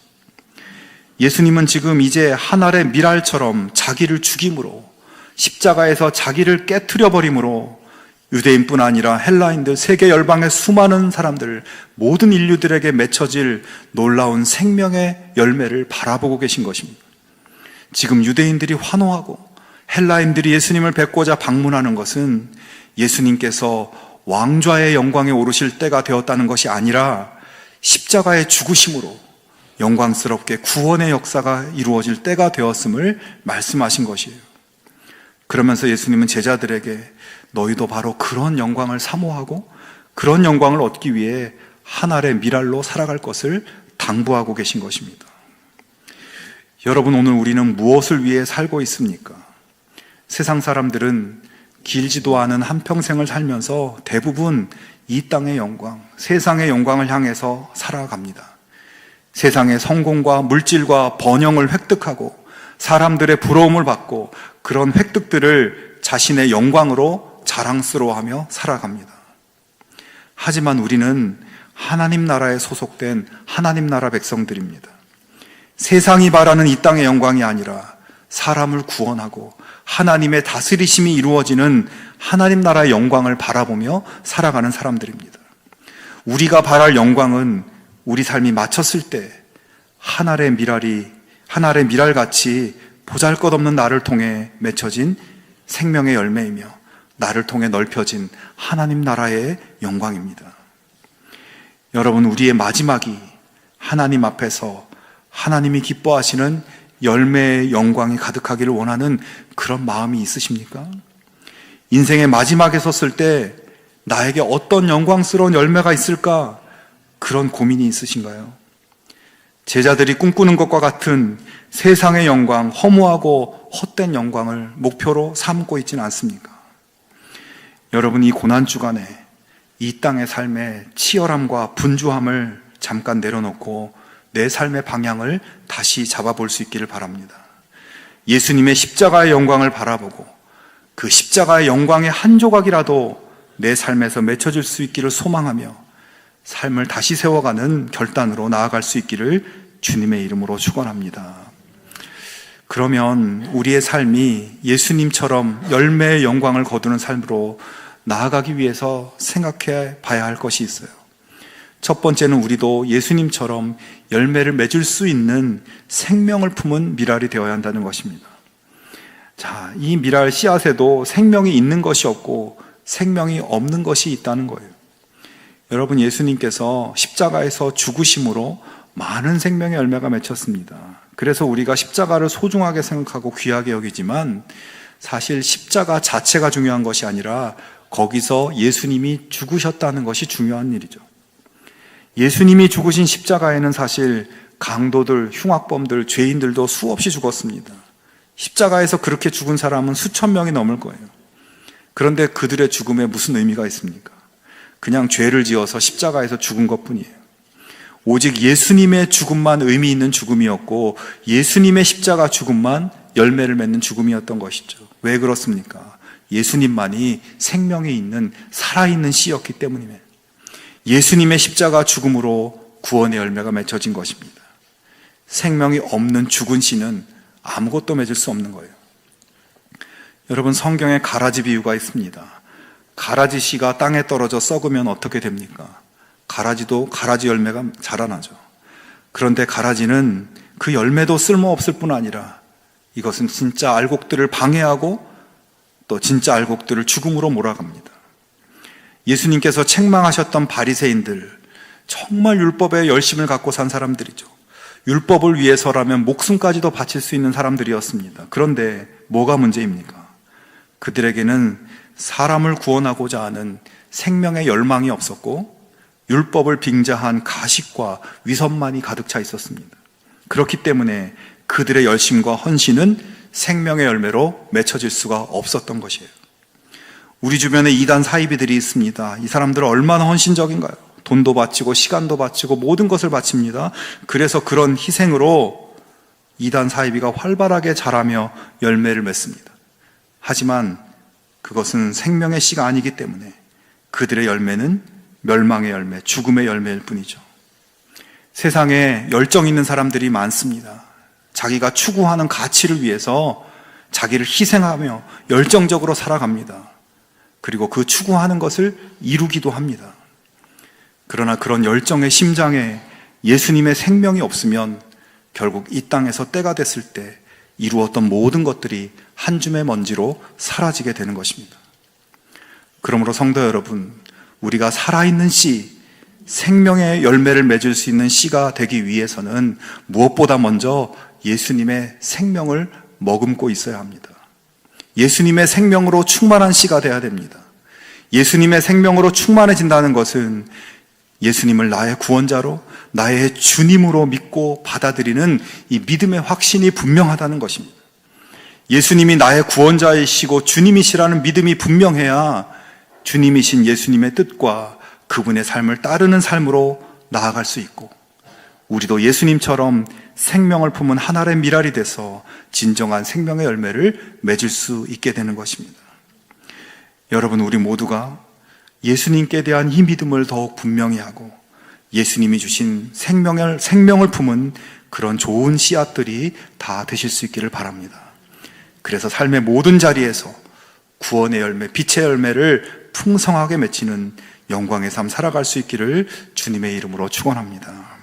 예수님은 지금 이제 한 알의 밀알처럼 자기를 죽임으로, 십자가에서 자기를 깨트려 버림으로 유대인뿐 아니라 헬라인들, 세계 열방의 수많은 사람들, 모든 인류들에게 맺혀질 놀라운 생명의 열매를 바라보고 계신 것입니다. 지금 유대인들이 환호하고 헬라인들이 예수님을 뵙고자 방문하는 것은 예수님께서 왕좌의 영광에 오르실 때가 되었다는 것이 아니라 십자가의 죽으심으로 영광스럽게 구원의 역사가 이루어질 때가 되었음을 말씀하신 것이에요. 그러면서 예수님은 제자들에게 너희도 바로 그런 영광을 사모하고 그런 영광을 얻기 위해 한 알의 밀알로 살아갈 것을 당부하고 계신 것입니다. 여러분, 오늘 우리는 무엇을 위해 살고 있습니까? 세상 사람들은 길지도 않은 한평생을 살면서 대부분 이 땅의 영광, 세상의 영광을 향해서 살아갑니다. 세상의 성공과 물질과 번영을 획득하고 사람들의 부러움을 받고 그런 획득들을 자신의 영광으로 자랑스러워하며 살아갑니다. 하지만 우리는 하나님 나라에 소속된 하나님 나라 백성들입니다. 세상이 바라는 이 땅의 영광이 아니라 사람을 구원하고 하나님의 다스리심이 이루어지는 하나님 나라의 영광을 바라보며 살아가는 사람들입니다. 우리가 바랄 영광은 우리 삶이 마쳤을 때 한 알의 밀알같이 보잘것없는 나를 통해 맺혀진 생명의 열매이며 나를 통해 넓혀진 하나님 나라의 영광입니다. 여러분, 우리의 마지막이 하나님 앞에서 하나님이 기뻐하시는 열매의 영광이 가득하기를 원하는 그런 마음이 있으십니까? 인생의 마지막에 섰을 때 나에게 어떤 영광스러운 열매가 있을까? 그런 고민이 있으신가요? 제자들이 꿈꾸는 것과 같은 세상의 영광, 허무하고 헛된 영광을 목표로 삼고 있지는 않습니까? 여러분, 이 고난주간에 이 땅의 삶의 치열함과 분주함을 잠깐 내려놓고 내 삶의 방향을 다시 잡아볼 수 있기를 바랍니다. 예수님의 십자가의 영광을 바라보고 그 십자가의 영광의 한 조각이라도 내 삶에서 맺혀질 수 있기를 소망하며 삶을 다시 세워가는 결단으로 나아갈 수 있기를 주님의 이름으로 축원합니다. 그러면 우리의 삶이 예수님처럼 열매의 영광을 거두는 삶으로 나아가기 위해서 생각해 봐야 할 것이 있어요. 첫 번째는 우리도 예수님처럼 열매를 맺을 수 있는 생명을 품은 밀알이 되어야 한다는 것입니다. 자, 이 밀알 씨앗에도 생명이 있는 것이 없고 생명이 없는 것이 있다는 거예요. 여러분, 예수님께서 십자가에서 죽으심으로 많은 생명의 열매가 맺혔습니다. 그래서 우리가 십자가를 소중하게 생각하고 귀하게 여기지만 사실 십자가 자체가 중요한 것이 아니라 거기서 예수님이 죽으셨다는 것이 중요한 일이죠. 예수님이 죽으신 십자가에는 사실 강도들, 흉악범들, 죄인들도 수없이 죽었습니다. 십자가에서 그렇게 죽은 사람은 수천 명이 넘을 거예요. 그런데 그들의 죽음에 무슨 의미가 있습니까? 그냥 죄를 지어서 십자가에서 죽은 것뿐이에요. 오직 예수님의 죽음만 의미 있는 죽음이었고 예수님의 십자가 죽음만 열매를 맺는 죽음이었던 것이죠. 왜 그렇습니까? 예수님만이 생명이 있는 살아있는 씨였기 때문이에요. 예수님의 십자가 죽음으로 구원의 열매가 맺혀진 것입니다. 생명이 없는 죽은 씨는 아무것도 맺을 수 없는 거예요. 여러분, 성경에 가라지 비유가 있습니다. 가라지 씨가 땅에 떨어져 썩으면 어떻게 됩니까? 가라지도 가라지 열매가 자라나죠. 그런데 가라지는 그 열매도 쓸모없을 뿐 아니라 이것은 진짜 알곡들을 방해하고 또 진짜 알곡들을 죽음으로 몰아갑니다. 예수님께서 책망하셨던 바리새인들, 정말 율법에 열심을 갖고 산 사람들이죠. 율법을 위해서라면 목숨까지도 바칠 수 있는 사람들이었습니다. 그런데 뭐가 문제입니까? 그들에게는 사람을 구원하고자 하는 생명의 열망이 없었고 율법을 빙자한 가식과 위선만이 가득 차 있었습니다. 그렇기 때문에 그들의 열심과 헌신은 생명의 열매로 맺혀질 수가 없었던 것이에요. 우리 주변에 이단 사이비들이 있습니다. 이 사람들은 얼마나 헌신적인가요? 돈도 바치고 시간도 바치고 모든 것을 바칩니다. 그래서 그런 희생으로 이단 사이비가 활발하게 자라며 열매를 맺습니다. 하지만 그것은 생명의 씨가 아니기 때문에 그들의 열매는 멸망의 열매, 죽음의 열매일 뿐이죠. 세상에 열정 있는 사람들이 많습니다. 자기가 추구하는 가치를 위해서 자기를 희생하며 열정적으로 살아갑니다. 그리고 그 추구하는 것을 이루기도 합니다. 그러나 그런 열정의 심장에 예수님의 생명이 없으면 결국 이 땅에서 때가 됐을 때 이루었던 모든 것들이 한 줌의 먼지로 사라지게 되는 것입니다. 그러므로 성도 여러분, 우리가 살아있는 씨, 생명의 열매를 맺을 수 있는 씨가 되기 위해서는 무엇보다 먼저 예수님의 생명을 머금고 있어야 합니다. 예수님의 생명으로 충만한 씨가 되어야 됩니다. 예수님의 생명으로 충만해진다는 것은 예수님을 나의 구원자로, 나의 주님으로 믿고 받아들이는 이 믿음의 확신이 분명하다는 것입니다. 예수님이 나의 구원자이시고 주님이시라는 믿음이 분명해야 주님이신 예수님의 뜻과 그분의 삶을 따르는 삶으로 나아갈 수 있고, 우리도 예수님처럼 생명을 품은 한 알의 밀알이 돼서 진정한 생명의 열매를 맺을 수 있게 되는 것입니다. 여러분, 우리 모두가 예수님께 대한 이 믿음을 더욱 분명히 하고 예수님이 주신 생명을 품은 그런 좋은 씨앗들이 다 되실 수 있기를 바랍니다. 그래서 삶의 모든 자리에서 구원의 열매, 빛의 열매를 풍성하게 맺히는 영광의 삶 살아갈 수 있기를 주님의 이름으로 축원합니다.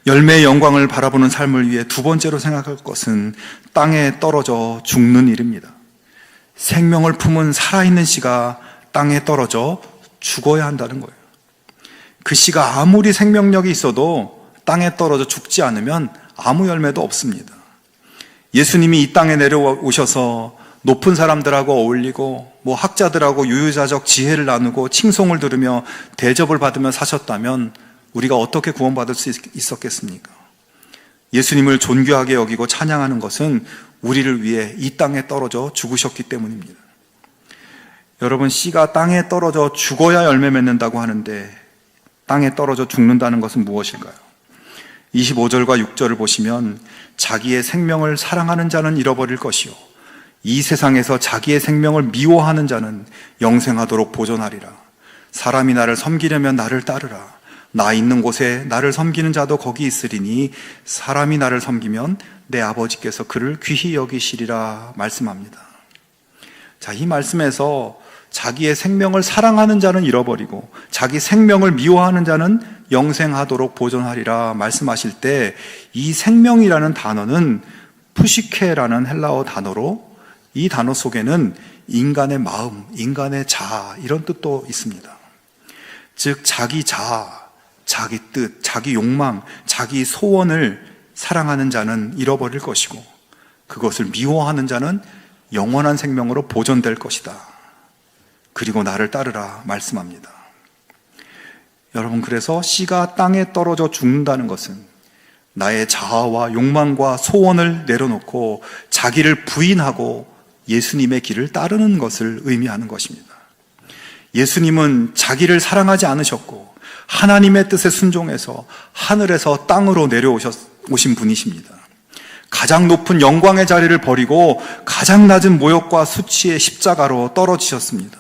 열매의 영광을 바라보는 삶을 위해 두 번째로 생각할 것은 땅에 떨어져 죽는 일입니다. 생명을 품은 살아있는 씨가 땅에 떨어져 죽어야 한다는 거예요. 그 씨가 아무리 생명력이 있어도 땅에 떨어져 죽지 않으면 아무 열매도 없습니다. 예수님이 이 땅에 내려오셔서 높은 사람들하고 어울리고 학자들하고 유유자적 지혜를 나누고 칭송을 들으며 대접을 받으며 사셨다면 우리가 어떻게 구원받을 수 있었겠습니까? 예수님을 존귀하게 여기고 찬양하는 것은 우리를 위해 이 땅에 떨어져 죽으셨기 때문입니다. 여러분, 씨가 땅에 떨어져 죽어야 열매 맺는다고 하는데 땅에 떨어져 죽는다는 것은 무엇일까요? 25절과 6절을 보시면 자기의 생명을 사랑하는 자는 잃어버릴 것이요 이 세상에서 자기의 생명을 미워하는 자는 영생하도록 보존하리라. 사람이 나를 섬기려면 나를 따르라. 나 있는 곳에 나를 섬기는 자도 거기 있으리니 사람이 나를 섬기면 내 아버지께서 그를 귀히 여기시리라 말씀합니다. 자, 이 말씀에서 자기의 생명을 사랑하는 자는 잃어버리고 자기 생명을 미워하는 자는 영생하도록 보존하리라 말씀하실 때 이 생명이라는 단어는 푸시케라는 헬라어 단어로 이 단어 속에는 인간의 마음, 인간의 자아 이런 뜻도 있습니다. 즉 자기 자아, 자기 뜻, 자기 욕망, 자기 소원을 사랑하는 자는 잃어버릴 것이고 그것을 미워하는 자는 영원한 생명으로 보존될 것이다. 그리고 나를 따르라 말씀합니다. 여러분, 그래서 씨가 땅에 떨어져 죽는다는 것은 나의 자아와 욕망과 소원을 내려놓고 자기를 부인하고 예수님의 길을 따르는 것을 의미하는 것입니다. 예수님은 자기를 사랑하지 않으셨고 하나님의 뜻에 순종해서 하늘에서 땅으로 내려오신 분이십니다. 가장 높은 영광의 자리를 버리고 가장 낮은 모욕과 수치의 십자가로 떨어지셨습니다.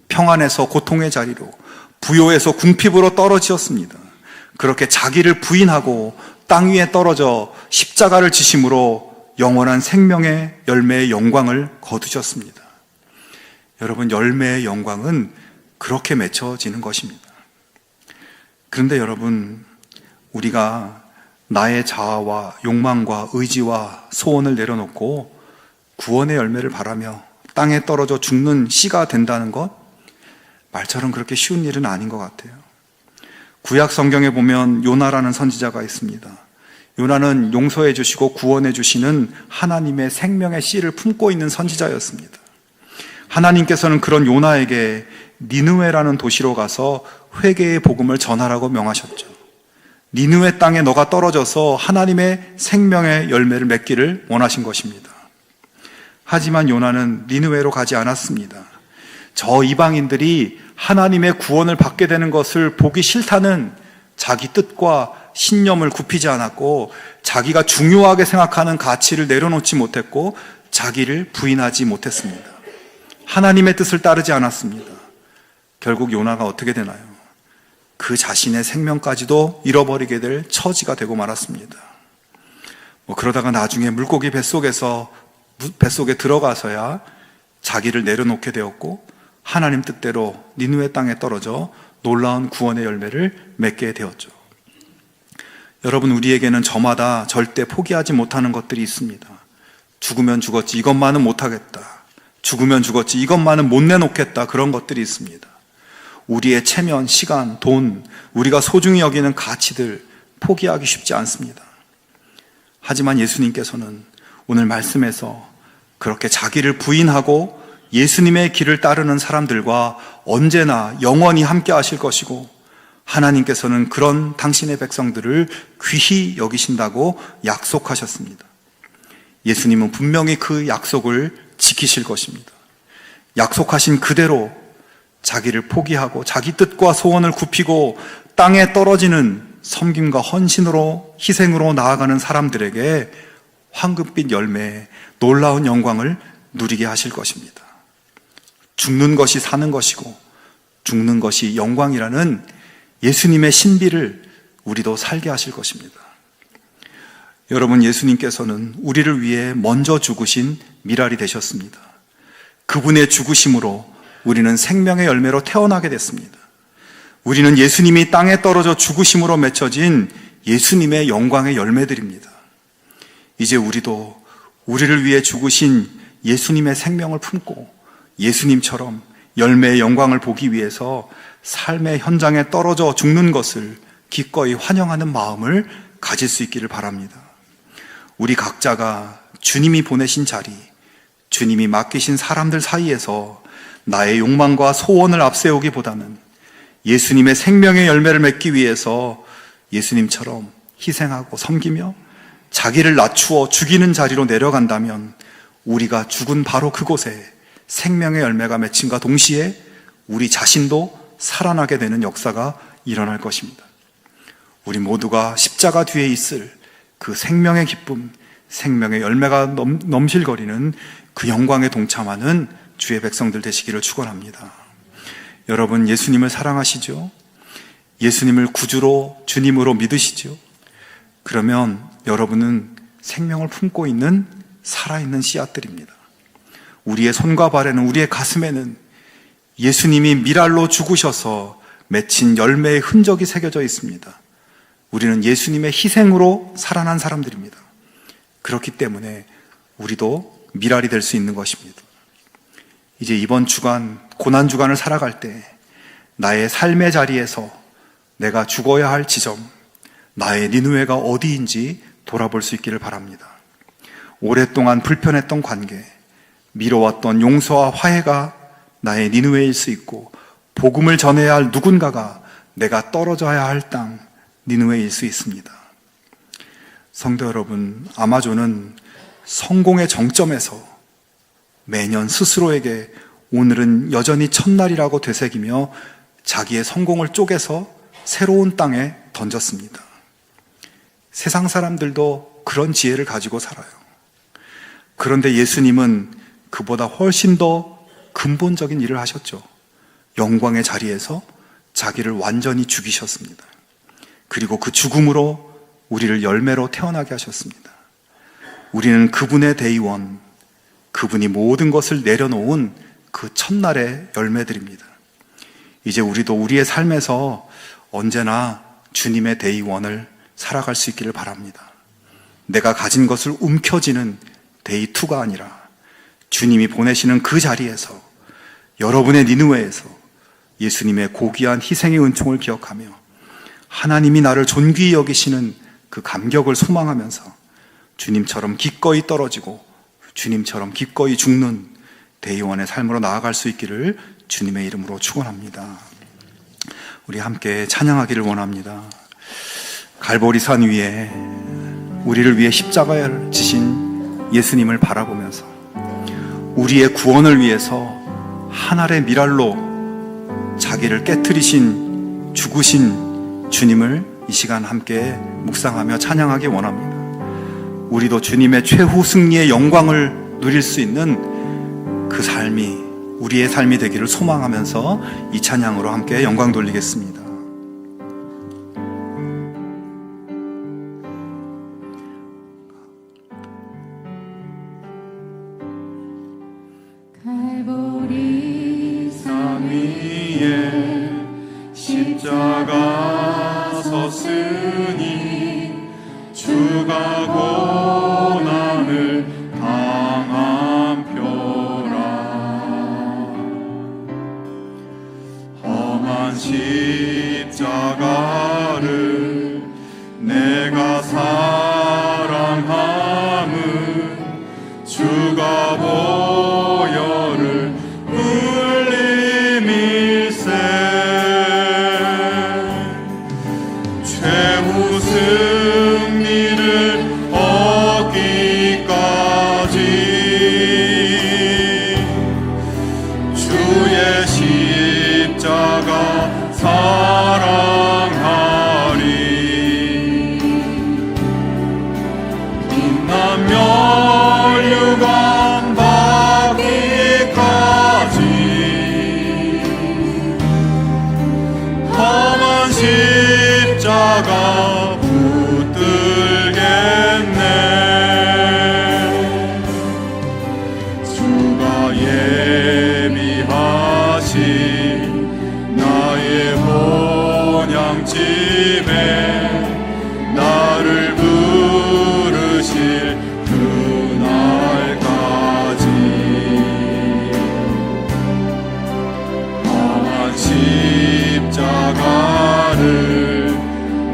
평안에서 고통의 자리로, 부요에서 궁핍으로 떨어지셨습니다. 그렇게 자기를 부인하고 땅 위에 떨어져 십자가를 지심으로 영원한 생명의 열매의 영광을 거두셨습니다. 여러분, 열매의 영광은 그렇게 맺혀지는 것입니다. 그런데 여러분, 우리가 나의 자아와 욕망과 의지와 소원을 내려놓고 구원의 열매를 바라며 땅에 떨어져 죽는 씨가 된다는 것, 말처럼 그렇게 쉬운 일은 아닌 것 같아요. 구약 성경에 보면 요나라는 선지자가 있습니다. 요나는 용서해 주시고 구원해 주시는 하나님의 생명의 씨를 품고 있는 선지자였습니다. 하나님께서는 그런 요나에게 니느웨라는 도시로 가서 회개의 복음을 전하라고 명하셨죠. 니느웨 땅에 너가 떨어져서 하나님의 생명의 열매를 맺기를 원하신 것입니다. 하지만 요나는 니느웨로 가지 않았습니다. 저 이방인들이 하나님의 구원을 받게 되는 것을 보기 싫다는 자기 뜻과 신념을 굽히지 않았고, 자기가 중요하게 생각하는 가치를 내려놓지 못했고, 자기를 부인하지 못했습니다. 하나님의 뜻을 따르지 않았습니다. 결국 요나가 어떻게 되나요? 그 자신의 생명까지도 잃어버리게 될 처지가 되고 말았습니다. 그러다가 나중에 물고기 뱃속에 들어가서야 자기를 내려놓게 되었고, 하나님 뜻대로 니느웨 땅에 떨어져 놀라운 구원의 열매를 맺게 되었죠. 여러분, 우리에게는 저마다 절대 포기하지 못하는 것들이 있습니다. 죽으면 죽었지 이것만은 못하겠다, 죽으면 죽었지 이것만은 못 내놓겠다, 그런 것들이 있습니다. 우리의 체면, 시간, 돈, 우리가 소중히 여기는 가치들 포기하기 쉽지 않습니다. 하지만 예수님께서는 오늘 말씀에서 그렇게 자기를 부인하고 예수님의 길을 따르는 사람들과 언제나 영원히 함께 하실 것이고, 하나님께서는 그런 당신의 백성들을 귀히 여기신다고 약속하셨습니다. 예수님은 분명히 그 약속을 지키실 것입니다. 약속하신 그대로 자기를 포기하고 자기 뜻과 소원을 굽히고 땅에 떨어지는 섬김과 헌신으로, 희생으로 나아가는 사람들에게 황금빛 열매의 놀라운 영광을 누리게 하실 것입니다. 죽는 것이 사는 것이고 죽는 것이 영광이라는 예수님의 신비를 우리도 살게 하실 것입니다. 여러분, 예수님께서는 우리를 위해 먼저 죽으신 미랄이 되셨습니다. 그분의 죽으심으로 우리는 생명의 열매로 태어나게 됐습니다. 우리는 예수님이 땅에 떨어져 죽으심으로 맺혀진 예수님의 영광의 열매들입니다. 이제 우리도 우리를 위해 죽으신 예수님의 생명을 품고 예수님처럼 열매의 영광을 보기 위해서 삶의 현장에 떨어져 죽는 것을 기꺼이 환영하는 마음을 가질 수 있기를 바랍니다. 우리 각자가 주님이 보내신 자리, 주님이 맡기신 사람들 사이에서 나의 욕망과 소원을 앞세우기보다는 예수님의 생명의 열매를 맺기 위해서 예수님처럼 희생하고 섬기며 자기를 낮추어 죽이는 자리로 내려간다면, 우리가 죽은 바로 그곳에 생명의 열매가 맺힘과 동시에 우리 자신도 살아나게 되는 역사가 일어날 것입니다. 우리 모두가 십자가 뒤에 있을 그 생명의 기쁨, 생명의 열매가 넘실거리는 그 영광에 동참하는 주의 백성들 되시기를 축원합니다. 여러분, 예수님을 사랑하시죠? 예수님을 구주로, 주님으로 믿으시죠? 그러면 여러분은 생명을 품고 있는 살아있는 씨앗들입니다. 우리의 손과 발에는, 우리의 가슴에는 예수님이 미랄로 죽으셔서 맺힌 열매의 흔적이 새겨져 있습니다. 우리는 예수님의 희생으로 살아난 사람들입니다. 그렇기 때문에 우리도 미랄이 될 수 있는 것입니다. 이제 이번 주간, 고난주간을 살아갈 때 나의 삶의 자리에서 내가 죽어야 할 지점, 나의 니느웨가 어디인지 돌아볼 수 있기를 바랍니다. 오랫동안 불편했던 관계, 미뤄왔던 용서와 화해가 나의 니느웨일 수 있고, 복음을 전해야 할 누군가가 내가 떨어져야 할 땅, 니느웨일 수 있습니다. 성도 여러분, 아마존은 성공의 정점에서 매년 스스로에게 오늘은 여전히 첫날이라고 되새기며 자기의 성공을 쪼개서 새로운 땅에 던졌습니다. 세상 사람들도 그런 지혜를 가지고 살아요. 그런데 예수님은 그보다 훨씬 더 근본적인 일을 하셨죠. 영광의 자리에서 자기를 완전히 죽이셨습니다. 그리고 그 죽음으로 우리를 열매로 태어나게 하셨습니다. 우리는 그분의 대의원, 그분이 모든 것을 내려놓은 그 첫날의 열매들입니다. 이제 우리도 우리의 삶에서 언제나 주님의 대의원을 살아갈 수 있기를 바랍니다. 내가 가진 것을 움켜쥐는 데이2가 아니라 주님이 보내시는 그 자리에서, 여러분의 니느웨에서 예수님의 고귀한 희생의 은총을 기억하며 하나님이 나를 존귀히 여기시는 그 감격을 소망하면서 주님처럼 기꺼이 떨어지고 주님처럼 기꺼이 죽는 대의원의 삶으로 나아갈 수 있기를 주님의 이름으로 축원합니다. 우리 함께 찬양하기를 원합니다. 갈보리산 위에 우리를 위해 십자가를 지신 예수님을 바라보면서 우리의 구원을 위해서 한 알의 밀알로 자기를 깨트리신 죽으신 주님을 이 시간 함께 묵상하며 찬양하기 원합니다. 우리도 주님의 최후 승리의 영광을 누릴 수 있는 그 삶이 우리의 삶이 되기를 소망하면서 이 찬양으로 함께 영광 돌리겠습니다. 갈보리산 위에 십자가 섰으니 주가 고난을 당한 표라. 험한 십자가를 내가 사랑함은 주가 보혈을 흘림일세. 최후 승리를 얻기까지 주의 십자가 사랑하리. 빛나며 멸류관 받기까지 험한 십자가 붙들겠네. 주가 예비하신 나의 본향집에 나를 부르실 그날까지 험한 십자가를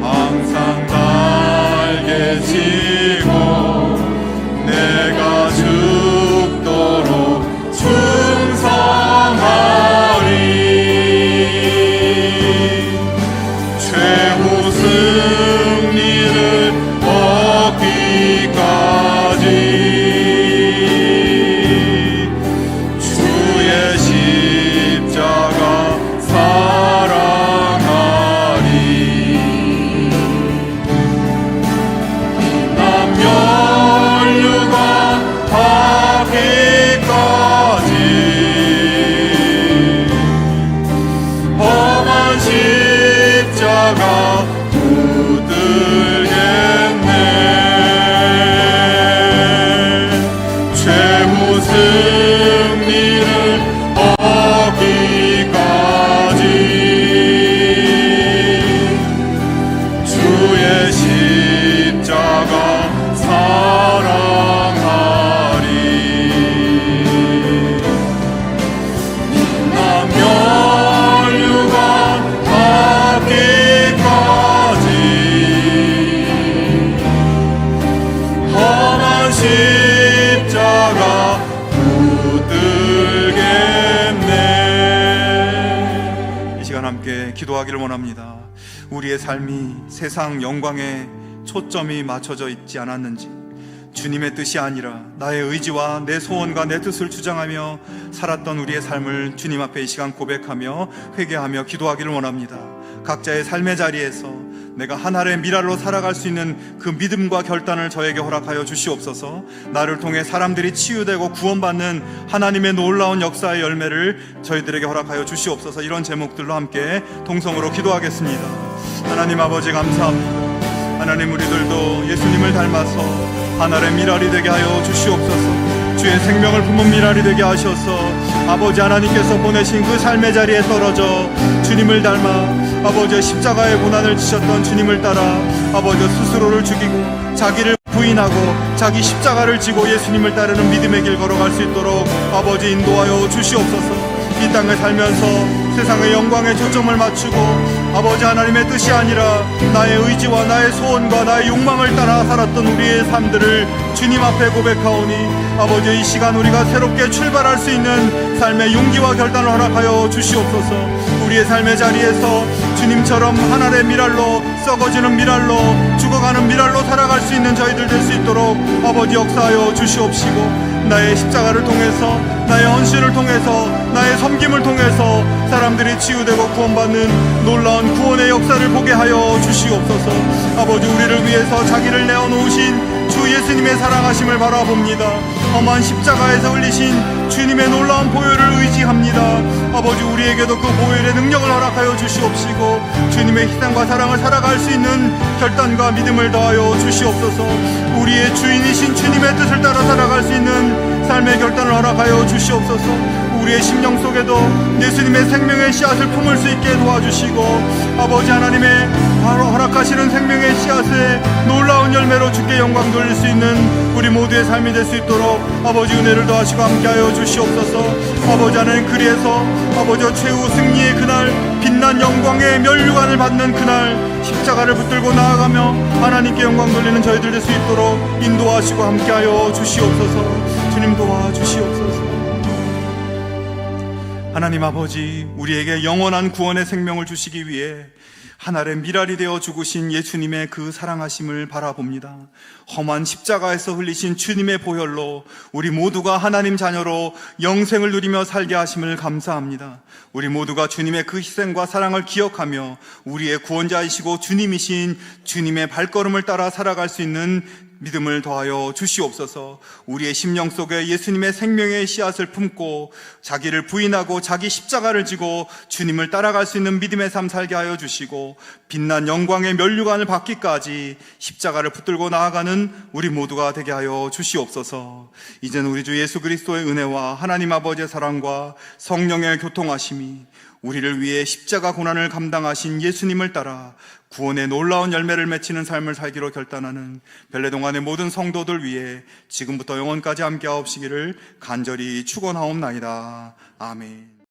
항상 달게 지고 내가 죽도록 충성하리. 최후 승리를 얻기까지 주의 십자가 사랑하리. 빛난 멸류관 받기까지 험한 십자가 붙들겠네. 최후 승리를 얻기까지 주의 십자가 사랑하리. 빛난 멸류관 받기까지 험한 십자가 붙들겠네. 이 시간 함께 기도하기를 원합니다. 우리의 삶이 세상 영광에 초점이 맞춰져 있지 않았는지, 주님의 뜻이 아니라 나의 의지와 내 소원과 내 뜻을 주장하며 살았던 우리의 삶을 주님 앞에 이 시간 고백하며 회개하며 기도하기를 원합니다. 각자의 삶의 자리에서 내가 하나의 미랄로 살아갈 수 있는 그 믿음과 결단을 저에게 허락하여 주시옵소서. 나를 통해 사람들이 치유되고 구원받는 하나님의 놀라운 역사의 열매를 저희들에게 허락하여 주시옵소서. 이런 제목들로 함께 동성으로 기도하겠습니다. 하나님 아버지 감사합니다. 하나님, 우리들도 예수님을 닮아서 하나의 미랄이 되게 하여 주시옵소서. 주의 생명을 품은 미랄이 되게 하셔서 아버지 하나님께서 보내신 그 삶의 자리에 떨어져 주님을 닮아 아버지의 십자가의 고난을 지셨던 주님을 따라 아버지 스스로를 죽이고 자기를 부인하고 자기 십자가를 지고 예수님을 따르는 믿음의 길 걸어갈 수 있도록 아버지 인도하여 주시옵소서. 이 땅을 살면서 세상의 영광에 초점을 맞추고 아버지 하나님의 뜻이 아니라 나의 의지와 나의 소원과 나의 욕망을 따라 살았던 우리의 삶들을 주님 앞에 고백하오니 아버지, 이 시간 우리가 새롭게 출발할 수 있는 삶의 용기와 결단을 허락하여 주시옵소서. 우리의 삶의 자리에서 주님처럼 한 알의 밀알로, 썩어지는 밀알로, 죽어가는 밀알로 살아갈 수 있는 저희들 될 수 있도록 아버지 역사하여 주시옵시고, 나의 십자가를 통해서, 나의 헌신을 통해서, 나의 섬김을 통해서 사람들이 치유되고 구원받는 놀라운 구원의 역사를 보게 하여 주시옵소서. 아버지, 우리를 위해서 자기를 내어놓으신 주 예수님의 사랑하심을 바라봅니다. 험한 십자가에서 흘리신 주님의 놀라운 보혈을 의지합니다. 아버지, 우리에게도 그 보혈의 능력을 허락하여 주시옵시고, 주님의 희생과 사랑을 살아갈 수 있는 결단과 믿음을 더하여 주시옵소서. 우리의 주인이신 주님의 뜻을 따라 살아갈 수 있는 삶의 결단을 허락하여 주시옵소서. 우리의 심령 속에도 예수님의 생명의 씨앗을 품을 수 있게 도와주시고, 아버지 하나님의 바로 허락하시는 생명의 씨앗에 놀라운 열매로 주께 영광 돌릴 수 있는 우리 모두의 삶이 될 수 있도록 아버지 은혜를 더하시고 함께하여 주시옵소서. 아버지 하나님, 그리해서 아버지 최후 승리의 그날, 빛난 영광의 면류관을 받는 그날, 십자가를 붙들고 나아가며 하나님께 영광 돌리는 저희들 될 수 있도록 인도하시고 함께하여 주시옵소서. 주님 도와주시옵소서. 하나님 아버지, 우리에게 영원한 구원의 생명을 주시기 위해 한 알의 밀알이 되어 죽으신 예수님의 그 사랑하심을 바라봅니다. 험한 십자가에서 흘리신 주님의 보혈로 우리 모두가 하나님 자녀로 영생을 누리며 살게 하심을 감사합니다. 우리 모두가 주님의 그 희생과 사랑을 기억하며 우리의 구원자이시고 주님이신 주님의 발걸음을 따라 살아갈 수 있는 믿음을 더하여 주시옵소서. 우리의 심령 속에 예수님의 생명의 씨앗을 품고 자기를 부인하고 자기 십자가를 지고 주님을 따라갈 수 있는 믿음의 삶 살게 하여 주시고, 빛난 영광의 면류관을 받기까지 십자가를 붙들고 나아가는 우리 모두가 되게 하여 주시옵소서. 이제는 우리 주 예수 그리스도의 은혜와 하나님 아버지의 사랑과 성령의 교통하심이 우리를 위해 십자가 고난을 감당하신 예수님을 따라 구원의 놀라운 열매를 맺히는 삶을 살기로 결단하는 벨레동안의 모든 성도들 위해 지금부터 영원까지 함께하옵시기를 간절히 축원하옵나이다. 아멘.